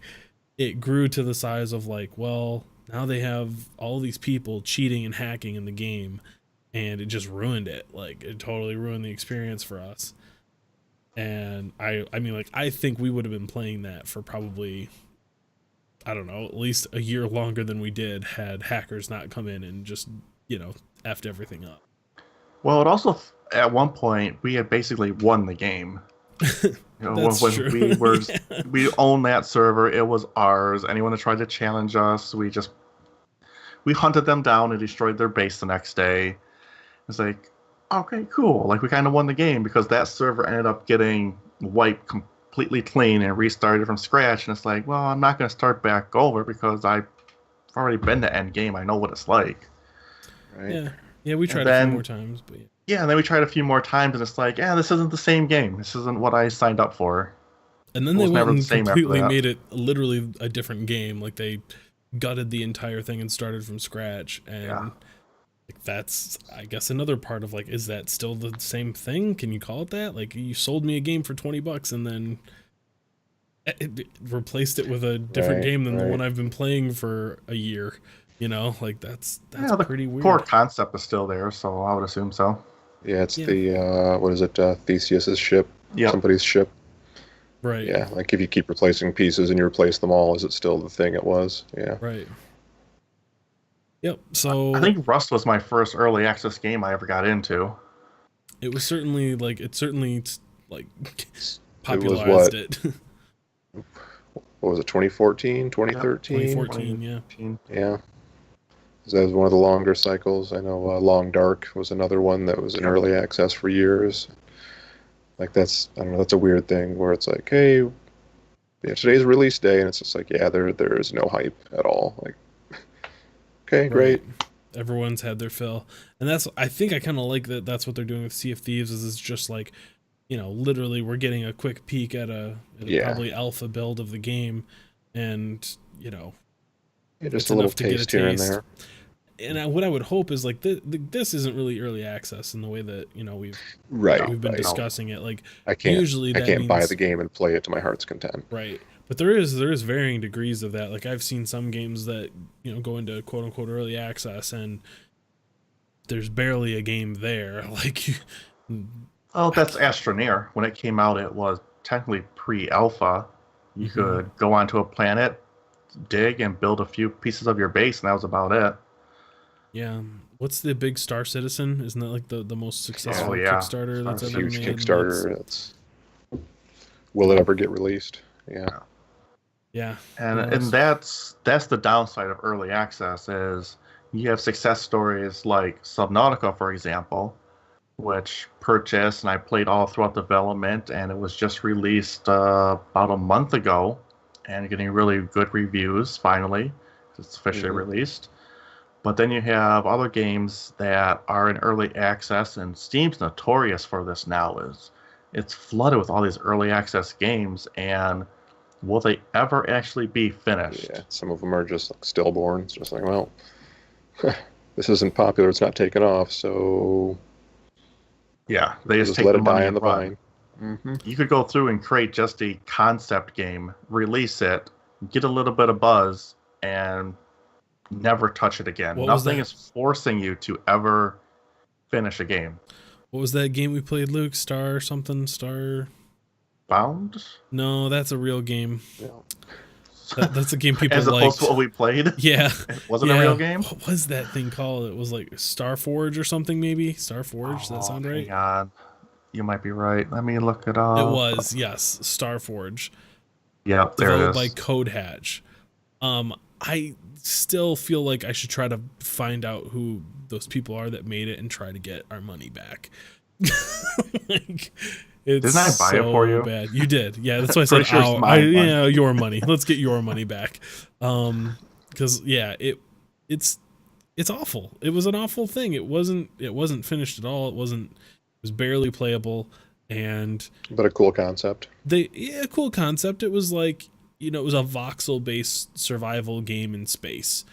it grew to the size of like, well, now they have all these people cheating and hacking in the game, and it just ruined it. Like it totally ruined the experience for us. And I think we would have been playing that for probably, I don't know, at least a year longer than we did had hackers not come in and just effed everything up. Well, it also at one point we had basically won the game. That's when true. we were Yeah. we owned that server, it was ours. Anyone that tried to challenge us, we hunted them down and destroyed their base the next day. It's like, okay, cool. Like we kind of won the game because that server ended up getting wiped completely clean and restarted from scratch. And it's like, well, I'm not going to start back over because I've already been to end game. I know what it's like. Right. Yeah, we And tried a few then- more times, but Yeah, and then we tried a few more times, and it's like, yeah, this isn't the same game. This isn't what I signed up for. and then It they was went never the and same after completely that. made it literally a different game. Like they gutted the entire thing and started from scratch. And Yeah. like that's, I guess, another part of like, is that still the same thing? Can you call it that? Like you sold me a game for $20 and then it replaced it with a different Right, game than the right. one I've been playing for a year. Like that's Yeah, the pretty weird. core concept is still there, so I would assume so. Yeah, it's Yeah. the what is it? Theseus's ship. Yep. Somebody's ship. Right. Yeah, like if you keep replacing pieces and you replace them all, is it still the thing it was? Yeah. Right. Yep. So I think Rust was my first early access game I ever got into. it was certainly like It was popularized what? it. What was it? 2014, 2013? 2014, yeah. Yeah. That was one of the longer cycles. I know Long Dark was another one that was in early access for years. Like that's, I don't know, that's a weird thing where it's like, hey, yeah, today's release day, and it's just like, yeah, there is no hype at all. Like, okay, great. Right. Everyone's had their fill. And I think I kind of like that that's what they're doing with Sea of Thieves is it's just like, literally we're getting a quick peek at a Yeah. probably alpha build of the game, and Yeah, just it's a little enough to get a taste here and taste. there. And what I would hope is like this isn't really early access in the way that Right, we've been right. discussing it. Like I can't usually I that can't buy means the game and play it to my heart's content. right, but there is varying degrees of that. Like I've seen some games that go into quote unquote early access and there's barely a game there. Like Oh, that's Astroneer. When it came out, it was technically pre-alpha. You could go onto a planet, dig, and build a few pieces of your base, and that was about it. yeah, what's the big Star Citizen? Isn't that like the most successful yeah. Kickstarter that's Star ever Huge made? Kickstarter. Will it ever get released? Yeah. Yeah, And that's the downside of early access is you have success stories like Subnautica, for example, which purchased and I played all throughout development, and it was just released about a month ago, and getting really good reviews. Finally, it's officially released. But then you have other games that are in early access, and Steam's notorious for this now. It's flooded with all these early access games, and will they ever actually be finished? Yeah, some of them are just like stillborn. It's just like, well, this isn't popular. It's not taking off, so Yeah, they just take let the it money die on and the run. vine. You could go through and create just a concept game, release it, get a little bit of buzz, and never touch it again. What was Nothing that? is forcing you to ever finish a game. What was that game we played, Luke? Star something? Star? Bound? No, that's a real game. Yeah. That's a game people As opposed liked. to what we played? Yeah. It wasn't a real game? What was that thing called? It was like Starforge or something, maybe? Starforge? Does that sound right? Hang on. You might be right. Let me look it up. It was, yes. Starforge. Yeah, there it Developed is. by Code Hatch. I still feel like I should try to find out who those people are that made it and try to get our money back. Like, it's Didn't I buy it so for you? bad. You did. Yeah, that's why I said, Pretty sure it's mine. yeah, your money. Let's get your money back. Because yeah, it's awful. It was an awful thing. It wasn't finished at all. It was barely playable, and But a cool concept. cool concept. It was like, it was a voxel based survival game in space.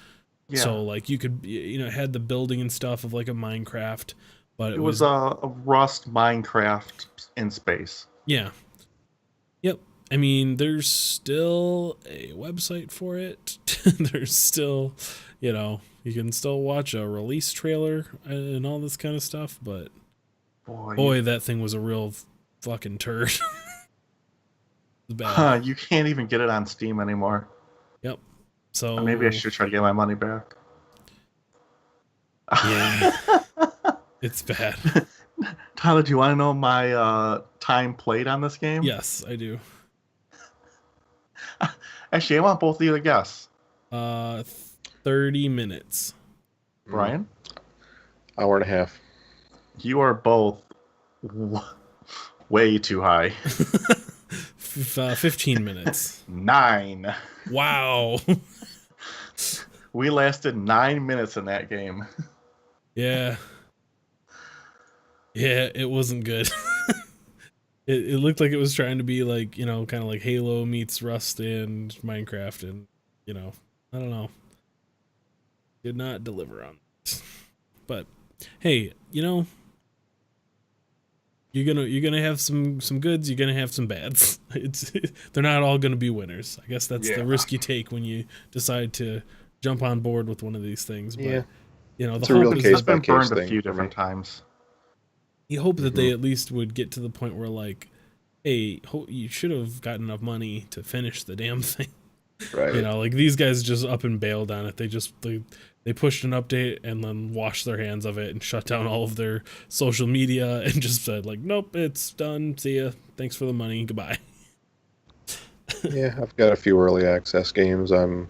Yeah. So like you could, it had the building and stuff of like a Minecraft, but It was a Rust Minecraft in space. yeah. Yep. I mean, there's still a website for it. There's still, you can still watch a release trailer and all this kind of stuff, but boy, that thing was a real fucking turd. It was bad. You can't even get it on Steam anymore. Yep. So Maybe I should try to get my money back. Yeah. It's bad. Tyler, do you want to know my time played on this game? Yes, I do. Actually, I want both of you to guess. 30 minutes. Brian? Hour and a half. You are both way too high. 15 minutes. 9. Wow. We lasted 9 minutes in that game. Yeah. Yeah, it wasn't good. It looked like it was trying to be like, kind of like Halo meets Rust and Minecraft, and, I don't know. Did not deliver on this. But hey, you're gonna have some goods, you're gonna have some bads. They're not all gonna be winners. I guess that's the risk you take when you decide to jump on board with one of these things. But Yeah. The It's a real hope is case I've been by case burned a thing few for different me. times. you hope that they at least would get to the point where like, hey, you should have gotten enough money to finish the damn thing. Right. Like these guys just up and bailed on it. They pushed an update and then washed their hands of it and shut down all of their social media and just said like, nope, it's done. See ya. Thanks for the money. Goodbye. Yeah, I've got a few early access games I'm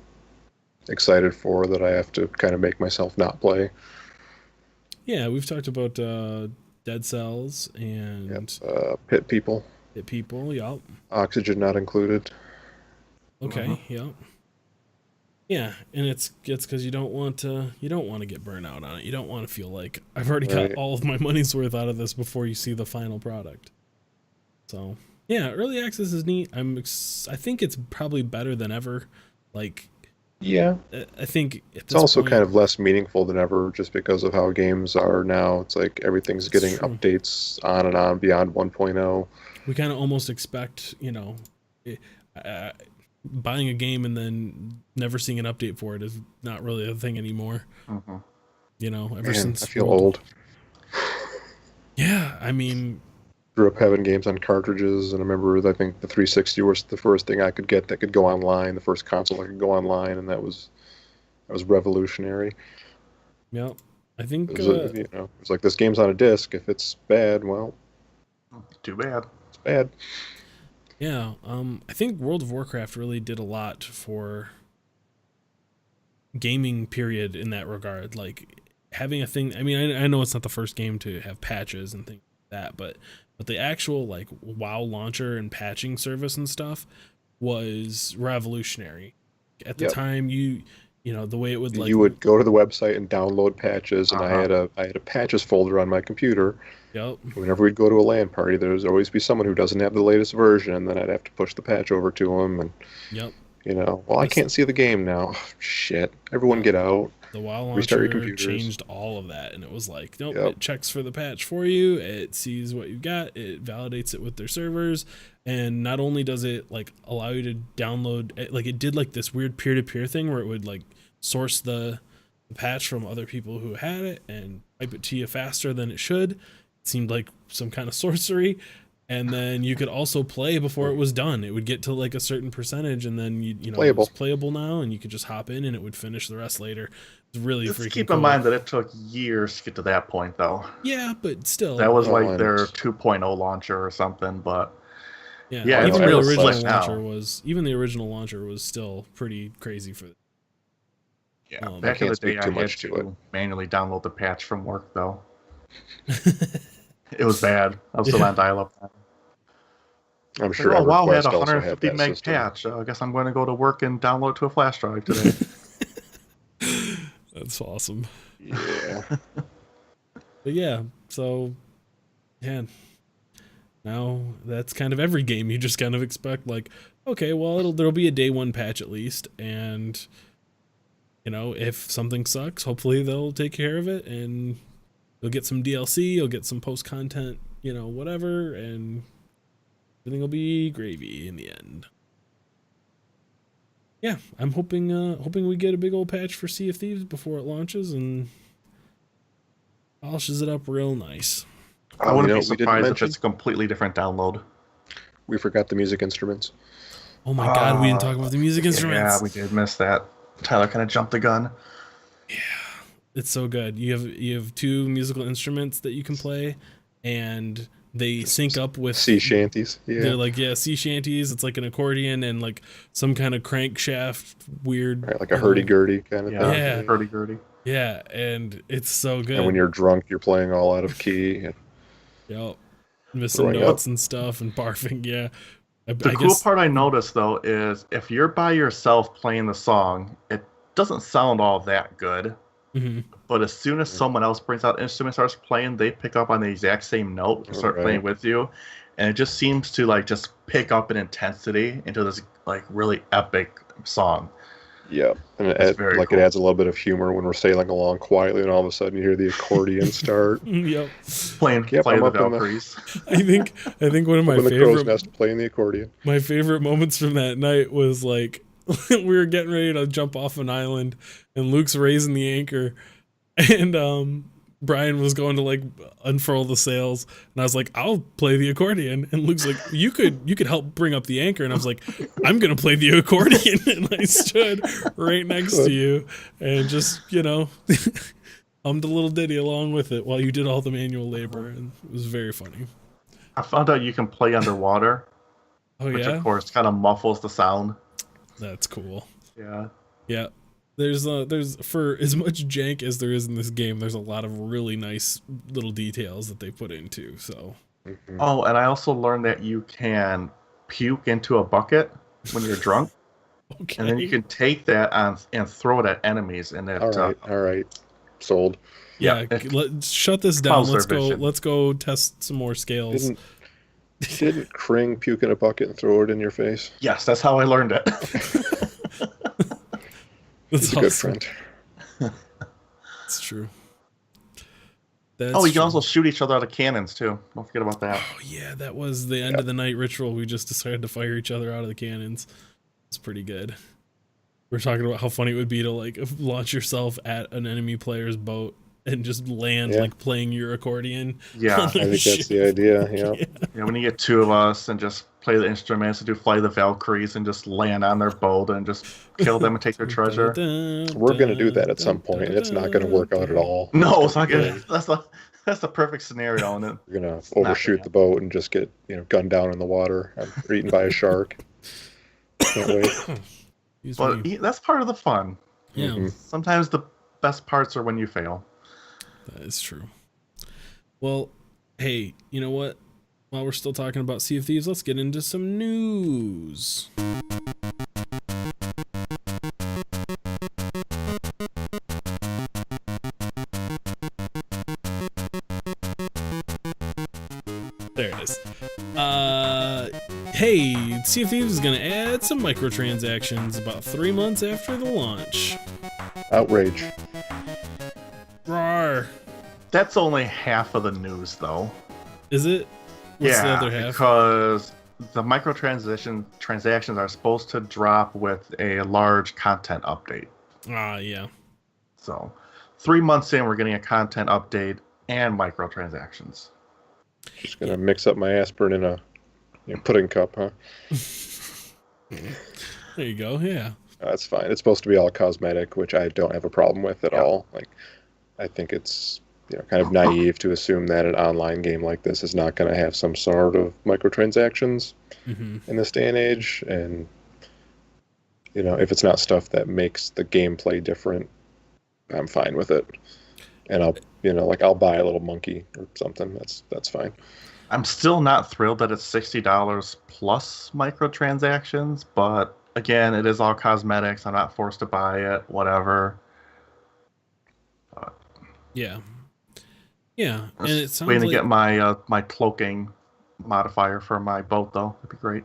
excited for that I have to kind of make myself not play. Yeah, we've talked about Dead Cells and Pit People. Hit People. Yup. Oxygen not included. Okay. Yep. Yeah, and it's because you don't want to get burnt out on it. You don't want to feel like I've already got all of my money's worth out of this before you see the final product. So yeah, early access is neat. I think it's probably better than ever. Like Yeah. I think at It's this also point, kind of less meaningful than ever just because of how games are now. It's like everything's it's getting true. updates on and on beyond 1.0. We kind of almost expect, it- uh, buying a game and then never seeing an update for it is not really a thing anymore. Mm-hmm. Ever Man, I since feel old. Yeah, I mean, Grew up having games on cartridges, and I remember I think the 360 was the first thing I could get that could go online, the first console that could go online, and that was revolutionary. yeah, I It think, was, it's like this game's on a disc. If it's bad, well, Too bad. it's bad. yeah, I think World of Warcraft really did a lot for gaming period in that regard. Like having a thing. I mean, I know it's not the first game to have patches and things like that, but the actual like WoW launcher and patching service and stuff was revolutionary. At the Yep. time, the way it would like, You would go to the website and download patches, and Uh-huh. I had a patches folder on my computer. yep, Whenever we'd go to a LAN party, there's always be someone who doesn't have the latest version, and then I'd have to push the patch over to them, and yep. well, I That's- can't see the game now. Shit. Everyone Yep. get out. The WoW Restart your launcher computers. changed all of that, and it was like, nope, Yep. it checks for the patch for you. It sees what you've got. It validates it with their servers, and not only does it like allow you to download, like it did like this weird peer-to-peer thing where it would like source the patch from other people who had it and type it to you faster than it should. It seemed like some kind of sorcery. And then you could also play before it was done. It would get to like a certain percentage, and then Playable. it's playable now, and you could just hop in, and it would finish the rest later. It's really Just freaking keep cool. in mind that it took years to get to that point, though. Yeah, but still, That was Oh, like and- their 2.0 launcher or something, but yeah. yeah, it's even the real original slick launcher now. was still pretty crazy for. yeah, I back in the can't day, speak I too had much to it. to manually download the patch from work, though. It was bad. I was still Yeah. on dial-up. I'm Like, sure oh, WoW had EverQuest a also had 150 that meg system. patch. I guess I'm going to go to work and download it to a flash drive today. That's awesome. Yeah. But yeah, so yeah. Now that's kind of every game. You just kind of expect like, okay, well there'll be a day one patch at least, and if something sucks, hopefully they'll take care of it, and you'll get some DLC, you'll get some post content, whatever, and everything will be gravy in the end. Yeah, I'm hoping we get a big old patch for Sea of Thieves before it launches and polishes it up real nice. I wouldn't be we didn't surprised if mention, it's a completely different download. we forgot the music instruments. Oh my god, we didn't talk about the music instruments. Yeah, we did miss that. Tyler kind of jumped the gun. It's so good. You have two musical instruments that you can play, and they sync up with Sea shanties. They're Yeah. like sea shanties. It's like an accordion and like some kind of crankshaft weird, Right, like a hurdy-gurdy kind of Yeah, thing. Yeah. hurdy-gurdy. Yeah, and it's so good. And when you're drunk, you're playing all out of key. And Yep. Missing Throwing notes and stuff and barfing. Yeah. The I cool guess part I noticed, though, is if you're by yourself playing the song, it doesn't sound all that good. Mhm. But as soon as someone else brings out an instrument, starts playing, they pick up on the exact same note and start Right. playing with you. And it just seems to like just pick up in intensity into this like really epic song. yeah, and That's very it cool. adds a little bit of humor when we're sailing along quietly, and all of a sudden you hear the accordion start. Yep. Playing Yep, Play I'm the up in the- Valkyries. I think one of my Up in the crow's favorite nest playing the accordion. my favorite moments from that night was like we were getting ready to jump off an island and Luke's raising the anchor and Brian was going to like unfurl the sails and I was like, I'll play the accordion, and Luke's like, you could help bring up the anchor, and I was like, I'm gonna play the accordion, and I stood right next to you and just hummed a little ditty along with it while you did all the manual labor, and it was very funny. I found out you can play underwater, Oh which yeah, of course kind of muffles the sound. that's cool. Yeah. Yeah. There's for as much jank as there is in this game, there's a lot of really nice little details that they put into. So Mhm. Oh, and I also learned that you can puke into a bucket when you're drunk, okay. and then you can take that and throw it at enemies, and it All right, sold. yeah, it- let's shut this down. Clouds their Let's go. vision. Let's go test some more scales. Didn't Kring puke in a bucket and throw it in your face? yes, that's how I learned it. That's He's a good awesome. friend. It's true. That's Oh, you can true. also shoot each other out of cannons too. Don't forget about that. Oh yeah, that was the end Yeah. of the night ritual. We just decided to fire each other out of the cannons. It's pretty good. We're talking about how funny it would be to like launch yourself at an enemy player's boat and just land Yeah. like playing your accordion. Yeah, on I their think that's the ship. idea. Yeah. yeah. When you get two of us and just play the instruments and do Fly the Valkyries and just land on their boat and just kill them and take their treasure. We're going to do that at some point, and it's not going to work out at all. No, it's not gonna be good. great. That's the perfect scenario. And We're going to not overshoot gonna the boat and just get, gunned down in the water or eaten by a shark. Can't wait. Excuse but me. that's part of the fun. Yeah, Mhm. Sometimes the best parts are when you fail. that is true. Well, hey, you know what? While we're still talking about Sea of Thieves, let's get into some news. There it is. Hey, Sea of Thieves is going to add some microtransactions about 3 months after the launch. Outrage. Rawr. That's only half of the news, though. Is it? What's the other half? Because the transactions are supposed to drop with a large content update. Yeah. So, 3 months in, we're getting a content update and microtransactions. Just going to mix up my aspirin in a pudding cup, huh? There you go. Yeah. That's fine. It's supposed to be all cosmetic, which I don't have a problem with at all. Like, I think it's kind of naive to assume that an online game like this is not going to have some sort of microtransactions Mm-hmm. in this day and age. And if it's not stuff that makes the gameplay different, I'm fine with it. And I'll buy a little monkey or something. That's fine. I'm still not thrilled that it's $60 plus microtransactions, but again, it is all cosmetics. I'm not forced to buy it, whatever. Yeah. Yeah. And it sounds Waiting like to get my cloaking modifier for my boat, though. That'd be great.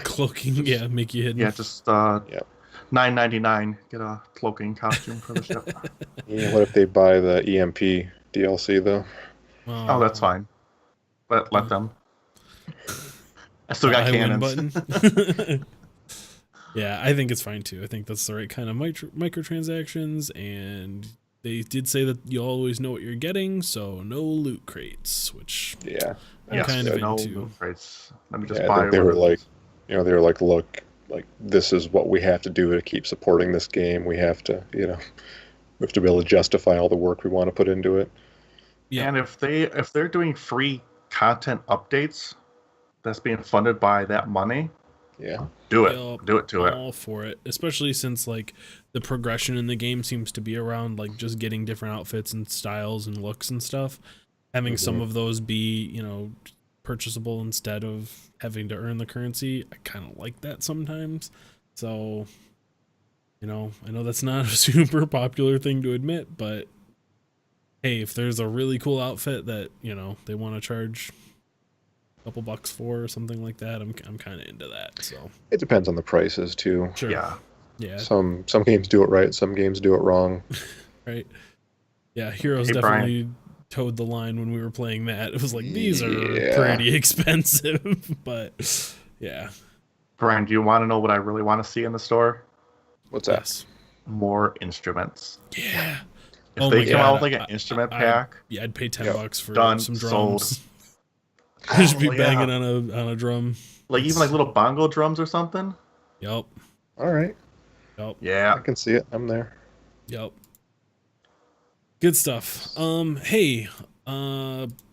cloaking. Yeah. Make you hidden. Yeah, just Yep. $9.99. Get a cloaking costume for the ship. What if they buy the EMP DLC though? Oh, that's fine. But let them. I still got I win cannons. button. Yeah, I think it's fine too. I think that's the right kind of microtransactions, and they did say that you always know what you're getting, so no loot crates, which Yeah. I'm Yes, kind of no into. loot crates. Let me just I buy think they were whatever it like, is. they were like, look, this is what we have to do to keep supporting this game. We have to, we have to be able to justify all the work we want to put into it. Yeah. And if they're doing free content updates that's being funded by that money, Yeah. do it. Yup, Do it to it. all for it, especially since like the progression in the game seems to be around like just getting different outfits and styles and looks and stuff. Having some of those be purchasable instead of having to earn the currency, I kind of like that sometimes. So I know that's not a super popular thing to admit, but hey, if there's a really cool outfit that they want to charge couple bucks for or something like that, I'm kind of into that. So It depends on the prices too. sure. Yeah. Some games do it right, some games do it wrong. Right. Yeah, Heroes Hey, definitely towed the line when we were playing that. It was like, these are Yeah. pretty expensive, but yeah. Brian, do you want to know what I really want to see in the store? What's that? Yes. More instruments. Yeah. If Oh they my come God, out with like an instrument pack, Yeah, I'd pay $10 Yep. for Done, some sold. drums. Just be Oh, yeah. banging on a drum. like even like little bongo drums or something. Yep. All right. Yep. Yeah. I can see it. I'm there. Yep. Good stuff. Hey,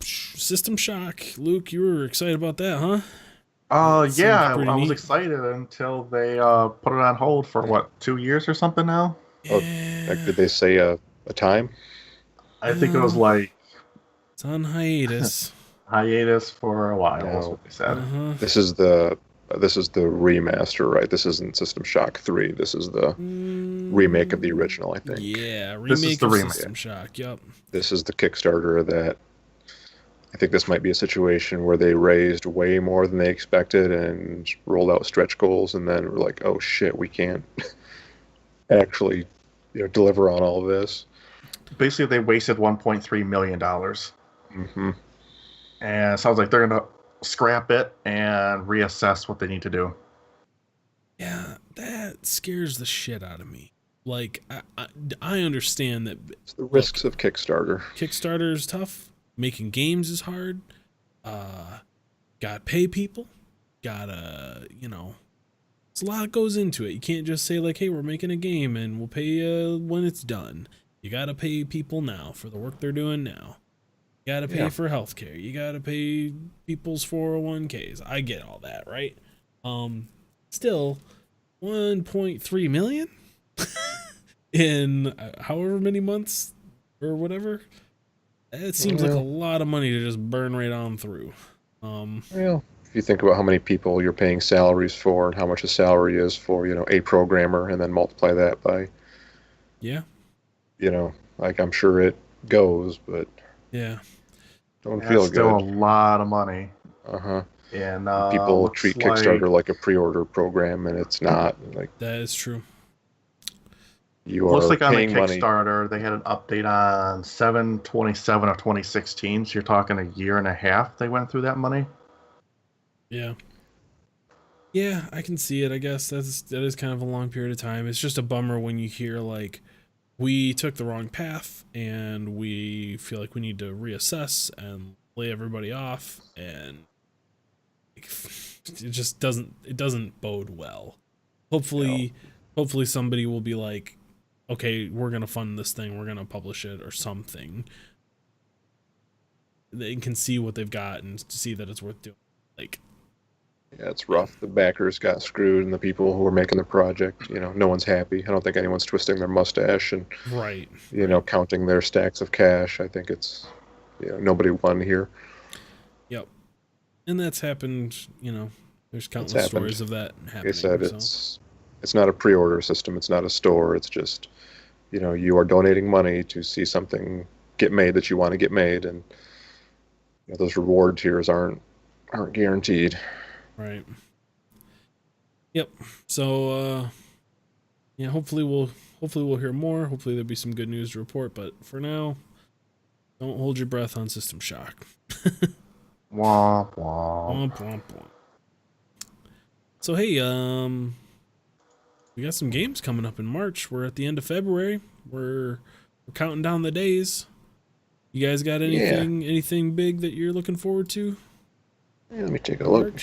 System Shock. Luke, you were excited about that, huh? That seems Yeah, pretty I was neat. excited until they put it on hold for what, 2 years or something now? Oh, Yeah. Did they say a time? I think it was like It's on hiatus. hiatus for a while. That's No. what they said. Uh-huh. This is the remaster, right? This isn't System Shock 3. This is the remake of the original, I think. Yeah, This is remake the of remake. System Shock. Yep. This is the Kickstarter that I think this might be a situation where they raised way more than they expected and rolled out stretch goals, and then were like, oh shit, we can't actually deliver on all of this. Basically, they wasted $1.3 million. Hmm. And it sounds like they're going to scrap it and reassess what they need to do. Yeah, that scares the shit out of me. Like, I understand that. It's the risks of Kickstarter. Kickstarter is tough. Making games is hard. Gotta pay people. Gotta, it's a lot that goes into it. You can't just say like, hey, we're making a game and we'll pay you when it's done. You gotta pay people now for the work they're doing now. You gotta pay for healthcare. You gotta pay people's 401ks. I get all that, right? Still, 1.3 million in however many months or whatever. It seems like a lot of money to just burn right on through. Well, if you think about how many people you're paying salaries for and how much a salary is for, a programmer, and then multiply that by, like I'm sure it goes, but don't feel good. Still a lot of money. Uh-huh. And people treat Kickstarter like a pre-order program, and it's not. Like that is true. You are looks like on the paying money. Kickstarter, they had an update on 7/27 of 2016. So you're talking a year and a half they went through that money. Yeah. Yeah, I can see it. I guess that is kind of a long period of time. It's just a bummer when you hear like we took the wrong path and we feel like we need to reassess and lay everybody off, and it just doesn't bode well. Hopefully somebody will be like, okay, we're gonna fund this thing, we're gonna publish it or something. They can see what they've got and see that it's worth doing. Like, yeah, it's rough. The backers got screwed, and the people who were making the project, no one's happy. I don't think anyone's twisting their mustache and counting their stacks of cash. I think it's nobody won here. Yep. And that's happened, there's countless stories of that happening. Like I said, it's not a pre-order system, it's not a store, it's just you are donating money to see something get made that you want to get made, and those reward tiers aren't guaranteed. Right. Yep. So hopefully we'll hear more. Hopefully there'll be some good news to report, but for now, don't hold your breath on System Shock. Womp womp. Womp womp womp. So hey, we got some games coming up in March. We're at the end of February. We're counting down the days. You guys got anything big that you're looking forward to? Yeah, let me take a look.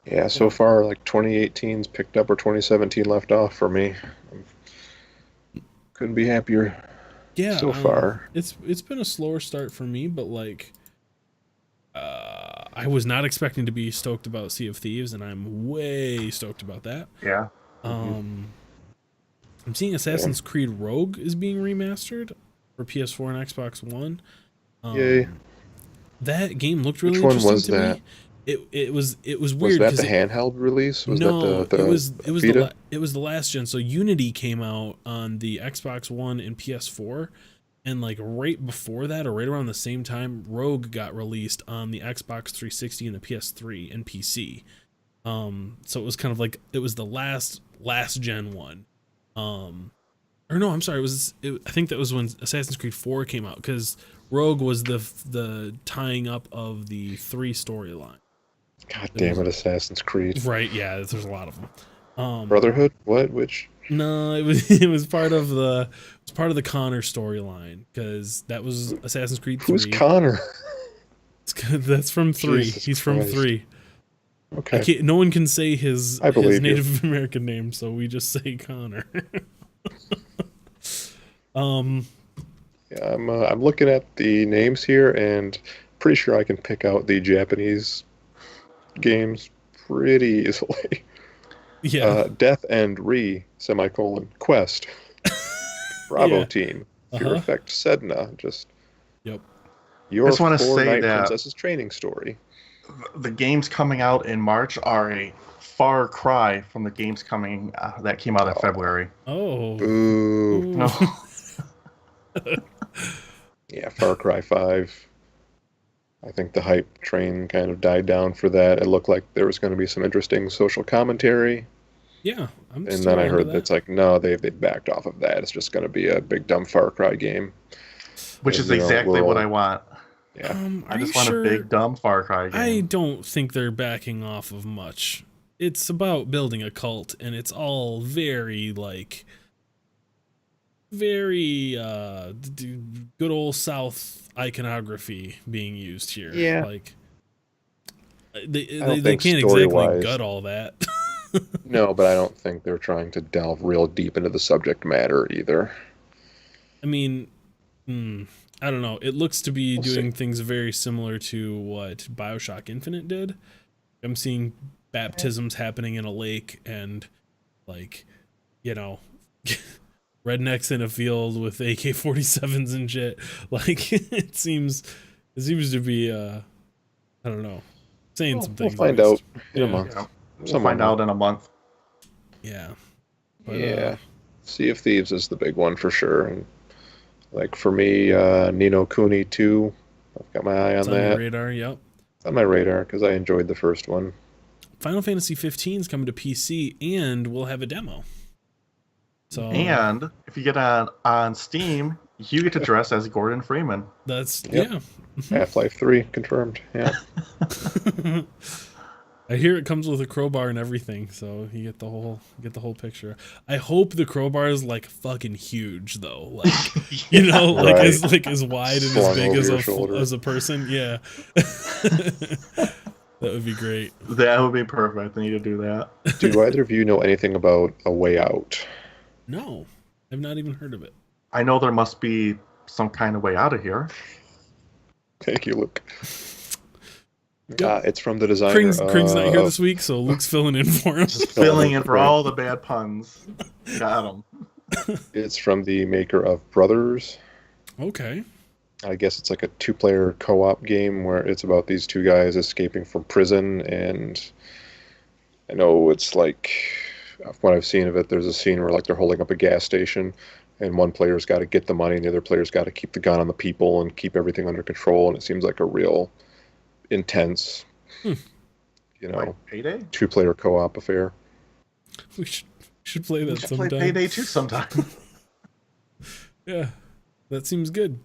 Yeah, so far, like 2018's picked up where 2017 left off for me. Couldn't be happier. Yeah, so far. It's been a slower start for me, but like, I was not expecting to be stoked about Sea of Thieves, and I'm way stoked about that. Yeah. I'm seeing Assassin's Creed Rogue is being remastered for PS4 and Xbox One. Yay. That game looked really Which one interesting was to that? me. It was weird. Was that the handheld release? Was no, that it was Vita? it was the last gen. So Unity came out on the Xbox One and PS4, and like right before that, or right around the same time, Rogue got released on the Xbox 360 and the PS3 and PC. So it was kind of like it was the last gen one. Or no, I'm sorry. I think that was when Assassin's Creed 4 came out, because Rogue was the tying up of the 3 storyline. God damn it, Assassin's Creed. Right, yeah, there's a lot of them. Brotherhood? What? Which? No, it was part of the Connor storyline, because that was Assassin's Creed 3. Who's Connor? That's from 3. Jesus He's from Christ. 3. Okay. No one can say his you. Native American name, so we just say Connor. Yeah, I'm looking at the names here, and pretty sure I can pick out the Japanese games pretty easily. Yeah. Death End Quest. Bravo Team. Fear Effect Sedna. Just. Yep. Your I just want to say Night that Princess's training story. The games coming out in March are a far cry from the games that came out in February. Oh. Boo. No. Yeah, Far Cry 5. I think the hype train kind of died down for that. It looked like there was going to be some interesting social commentary. Yeah, I'm And still then I into heard that. it's like, no, they backed off of that. It's just going to be a big dumb Far Cry game. Which And, is exactly what I want. Yeah. I Are you just want a sure? big dumb Far Cry I game. don't think they're backing off of much. It's about building a cult, and it's all very like very good old South iconography being used here. Yeah. Like I don't they think can't exactly story-wise. gut all that. No, but I don't think they're trying to delve real deep into the subject matter either. I mean, I don't know. It looks to be We'll doing see. things very similar to what BioShock Infinite did. I'm seeing baptisms happening in a lake and like, you know, rednecks in a field with AK-47s and shit. Like it seems to be I don't know, saying some We'll things at find least. out in a month. Yeah, we'll Some find month. out in a month. Yeah. But, Yeah. Sea of Thieves is the big one for sure. And like for me, Nino Kuni 2, I've got my eye it's on on your that. radar. Yep. It's on my radar because I enjoyed the first one. Final Fantasy 15 is coming to PC, and we'll have a demo. So And if you get on Steam, you get to dress as Gordon Freeman. that's Yep. yeah. Half-Life 3 confirmed. Yeah. I hear it comes with a crowbar and everything, so you get the whole picture. I hope the crowbar is like fucking huge though, like you know, like Right. as wide and Slung as big over as your shoulder. as a person. Yeah, that would be great. That would be perfect. I need to do that. Do either of you know anything about A Way Out? No, I've not even heard of it. I know there must be some kind of way out of here. Thank you, Luke. Yep. It's from the designer Kring's not here of this week, so Luke's filling in for him. Just filling in for all the bad puns. Got him. It's from the maker of Brothers. Okay. I guess it's like a two-player co-op game where it's about these two guys escaping from prison, and I know it's like, from what I've seen of it, there's a scene where like they're holding up a gas station, and one player's got to get the money, and the other player's got to keep the gun on the people and keep everything under control, and it seems like a real intense, you know, Like Payday? two-player co-op affair. We should play that We should sometime. play Payday 2 sometime. Yeah, that seems good.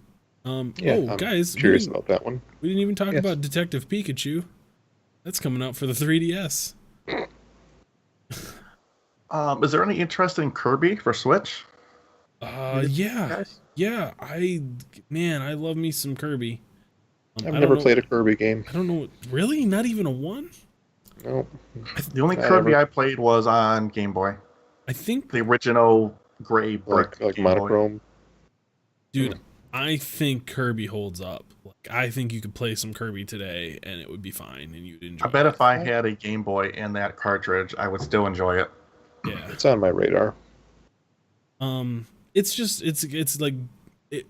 Yeah, oh, I'm guys, curious about that one. we didn't even talk Yes. about Detective Pikachu. That's coming out for the 3DS. Is there any interest in Kirby for Switch? Yeah, Guys? yeah. I love me some Kirby. I've I never don't know- played a Kirby game. I don't know. Really, not even a one. No. The only I Kirby never- I played was on Game Boy. I think, The original gray brick. Like Game Boy. monochrome. dude, I think Kirby holds up. Like, I think you could play some Kirby today, and it would be fine, and you'd enjoy. I bet if I had a Game Boy and that cartridge, I would still enjoy it. Yeah. It's on my radar. It's just it's like it,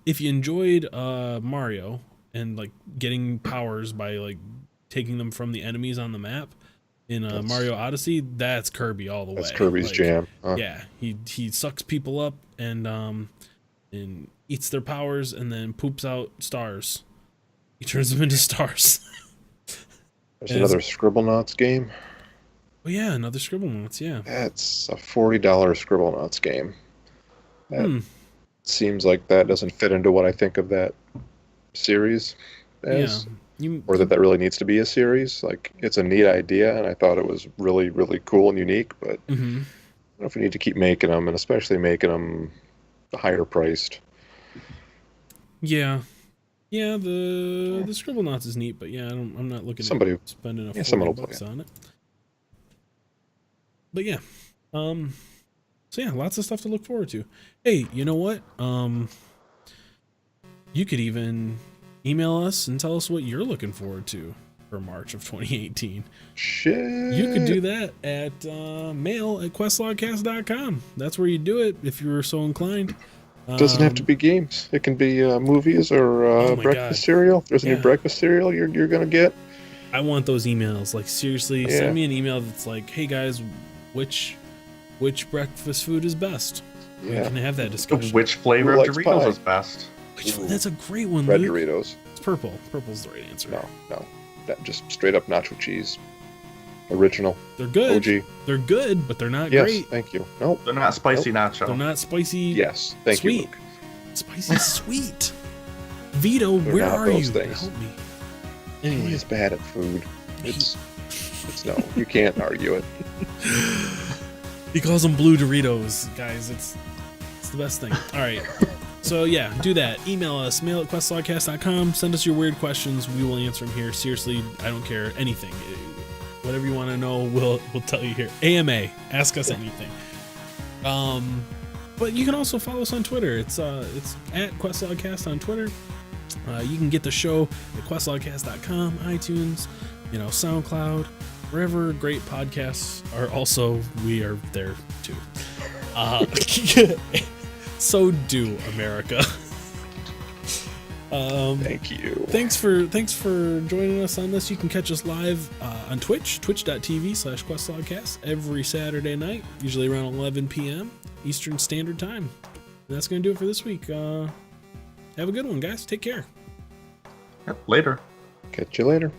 if you enjoyed Mario and like getting powers by like taking them from the enemies on the map in Mario Odyssey, that's Kirby all the way. That's Kirby's Like, jam. Huh? Yeah, he sucks people up and eats their powers and then poops out stars. He turns them into stars. There's And another Scribblenauts game. Oh yeah, another Scribblenauts. Yeah. That's a $40 Scribblenauts game. That seems like that doesn't fit into what I think of that series as. Yeah. Or that really needs to be a series. Like, it's a neat idea, and I thought it was really, really cool and unique, but I don't know if we need to keep making them, and especially making them higher priced. Yeah. Yeah, the Scribblenauts is neat, but yeah, I'm not looking Somebody- at spending a someone will $40 play on it. But yeah. So yeah, lots of stuff to look forward to. Hey, you know what? You could even email us and tell us what you're looking forward to for March of 2018. Shit. You could do that at mail@questlogcast.com. That's where you do it if you were so inclined. It doesn't have to be games. It can be movies or Oh my breakfast God. cereal. If there's a Yeah. new breakfast cereal you're going to get. I want those emails. Like, seriously, Yeah. send me an email that's like, hey guys, which breakfast food is best? We Yeah. can have that discussion. Which flavor Who of likes Doritos pie? is best? That's a great one, Red Luke. Doritos. It's purple. Purple's the right answer. No. That just straight up nacho cheese. Original. They're good. OG. They're good, but they're not Yes, great. thank you. Nope. They're not spicy nacho. They're not spicy. Yes, thank sweet. you, Luke. Spicy sweet. Vito, They're where not are those you? things. Help me. He Anyway, is bad at food. It's no, you can't argue it. he calls them blue Doritos, guys. It's the best thing. All right. So yeah, do that. Email us, mail@questlogcast.com. Send us your weird questions. We will answer them here. Seriously, I don't care. Anything. Whatever you want to know, we'll tell you here. AMA. Ask us anything. But you can also follow us on Twitter. It's at questlogcast on Twitter. You can get the show at questlogcast.com, iTunes, SoundCloud, wherever great podcasts are. Also, we are there too. So do America. Thank you. Thanks for joining us on this. You can catch us live on Twitch, twitch.tv/questlogcast every Saturday night, usually around 11 p.m. Eastern Standard Time. And that's going to do it for this week. Have a good one, guys. Take care. Yep, later. Catch you later.